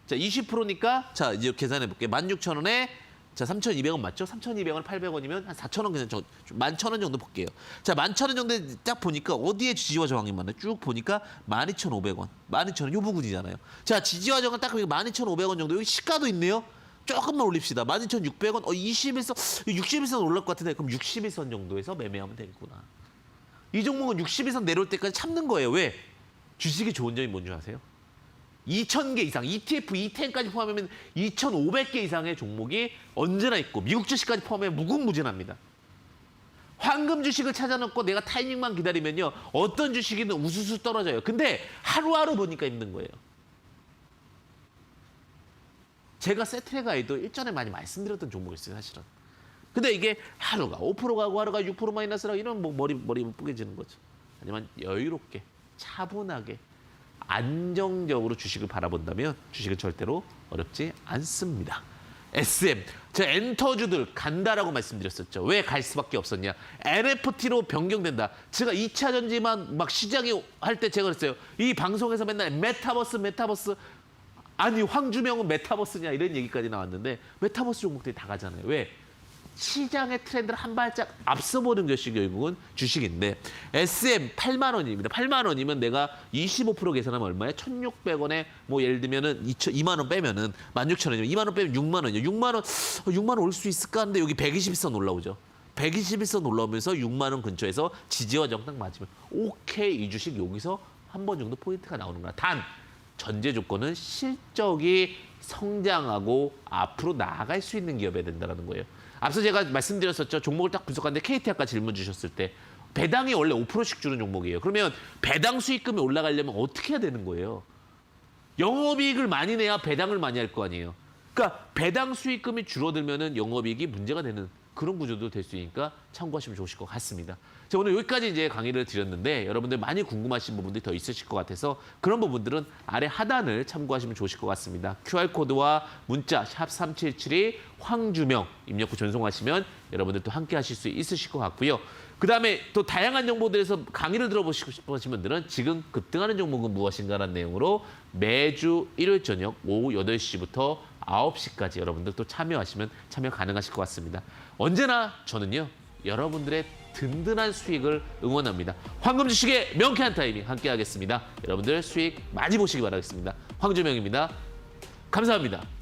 자, 20%니까 자, 이제 계산해 볼게요. 16,000원에 자, 3,200원 맞죠? 3,200원 800원이면 한 4,000원 그냥 11,000원 정도 볼게요. 자, 11,000원 정도에 딱 보니까 어디에 지지와 저항이 많아요? 쭉 보니까 12,500원. 12,000원 요 부분이잖아요. 자, 지지와 저항은 딱 보니까 12,500원 정도. 여기 시가도 있네요. 조금만 올립시다. 12,600원. 21선, 61선 올라올 것 같은데 그럼 61선 정도에서 매매하면 되겠구나. 이 종목은 61선 내려올 때까지 참는 거예요. 왜? 주식이 좋은 점이 뭔지 아세요? 2,000개 이상, ETF, E10까지 포함하면 2,500개 이상의 종목이 언제나 있고 미국 주식까지 포함하면 무궁무진합니다. 황금 주식을 찾아놓고 내가 타이밍만 기다리면요. 어떤 주식이든 우수수 떨어져요. 근데 하루하루 보니까 힘든 거예요. 제가 세트레 가이드 일전에 많이 말씀드렸던 종목이 있어요, 사실은. 근데 이게 하루가 5% 가고 하루가 6% 마이너스라고 이러면 뭐 머리 뿌개지는 거죠. 하지만 여유롭게, 차분하게, 안정적으로 주식을 바라본다면 주식은 절대로 어렵지 않습니다. SM, 제가 엔터주들 간다라고 말씀드렸었죠. 왜 갈 수밖에 없었냐? NFT로 변경된다. 제가 2차 전지만 막 시장이 할 때 제가 그랬어요. 이 방송에서 맨날 메타버스 아니 황주명은 메타버스냐 이런 얘기까지 나왔는데 메타버스 종목들이 다 가잖아요. 왜? 시장의 트렌드를 한 발짝 앞서보는 것이 결국은 주식인데 SM 8만 원입니다. 8만 원이면 내가 25% 계산하면 얼마예요? 1,600원에 뭐 예를 들면은 2만 원 빼면은 16,000원이면 2만 원 빼면 6만 원이요. 6만 원 올 수 있을까 하는데 여기 121선 올라오죠. 121선 올라오면서 6만 원 근처에서 지지와 저항 딱 맞으면 오케이, 이 주식 여기서 한 번 정도 포인트가 나오는 거야. 단 전제 조건은 실적이 성장하고 앞으로 나아갈 수 있는 기업이어야 된다는 거예요. 앞서 제가 말씀드렸었죠. 종목을 딱 분석하는데 KT 아까 질문 주셨을 때 배당이 원래 5%씩 주는 종목이에요. 그러면 배당 수익금이 올라가려면 어떻게 해야 되는 거예요? 영업이익을 많이 내야 배당을 많이 할 거 아니에요. 그러니까 배당 수익금이 줄어들면은 영업이익이 문제가 되는 그런 구조도 될 수 있으니까 참고하시면 좋으실 것 같습니다. 자, 오늘 여기까지 이제 강의를 드렸는데 여러분들 많이 궁금하신 부분들이 더 있으실 것 같아서 그런 부분들은 아래 하단을 참고하시면 좋으실 것 같습니다. QR코드와 문자 샵 3772 황주명 입력 후 전송하시면 여러분들 또 함께 하실 수 있으실 것 같고요. 그다음에 또 다양한 정보들에서 강의를 들어보시고 싶으신 분들은 지금 급등하는 종목은 무엇인가라는 내용으로 매주 일요일 저녁 오후 8시부터 9시까지 여러분들 또 참여 가능하실 것 같습니다. 언제나 저는요, 여러분들의 든든한 수익을 응원합니다. 황금 주식의 명쾌한 타이밍 함께 하겠습니다. 여러분들 수익 많이 보시기 바라겠습니다. 황주명입니다. 감사합니다.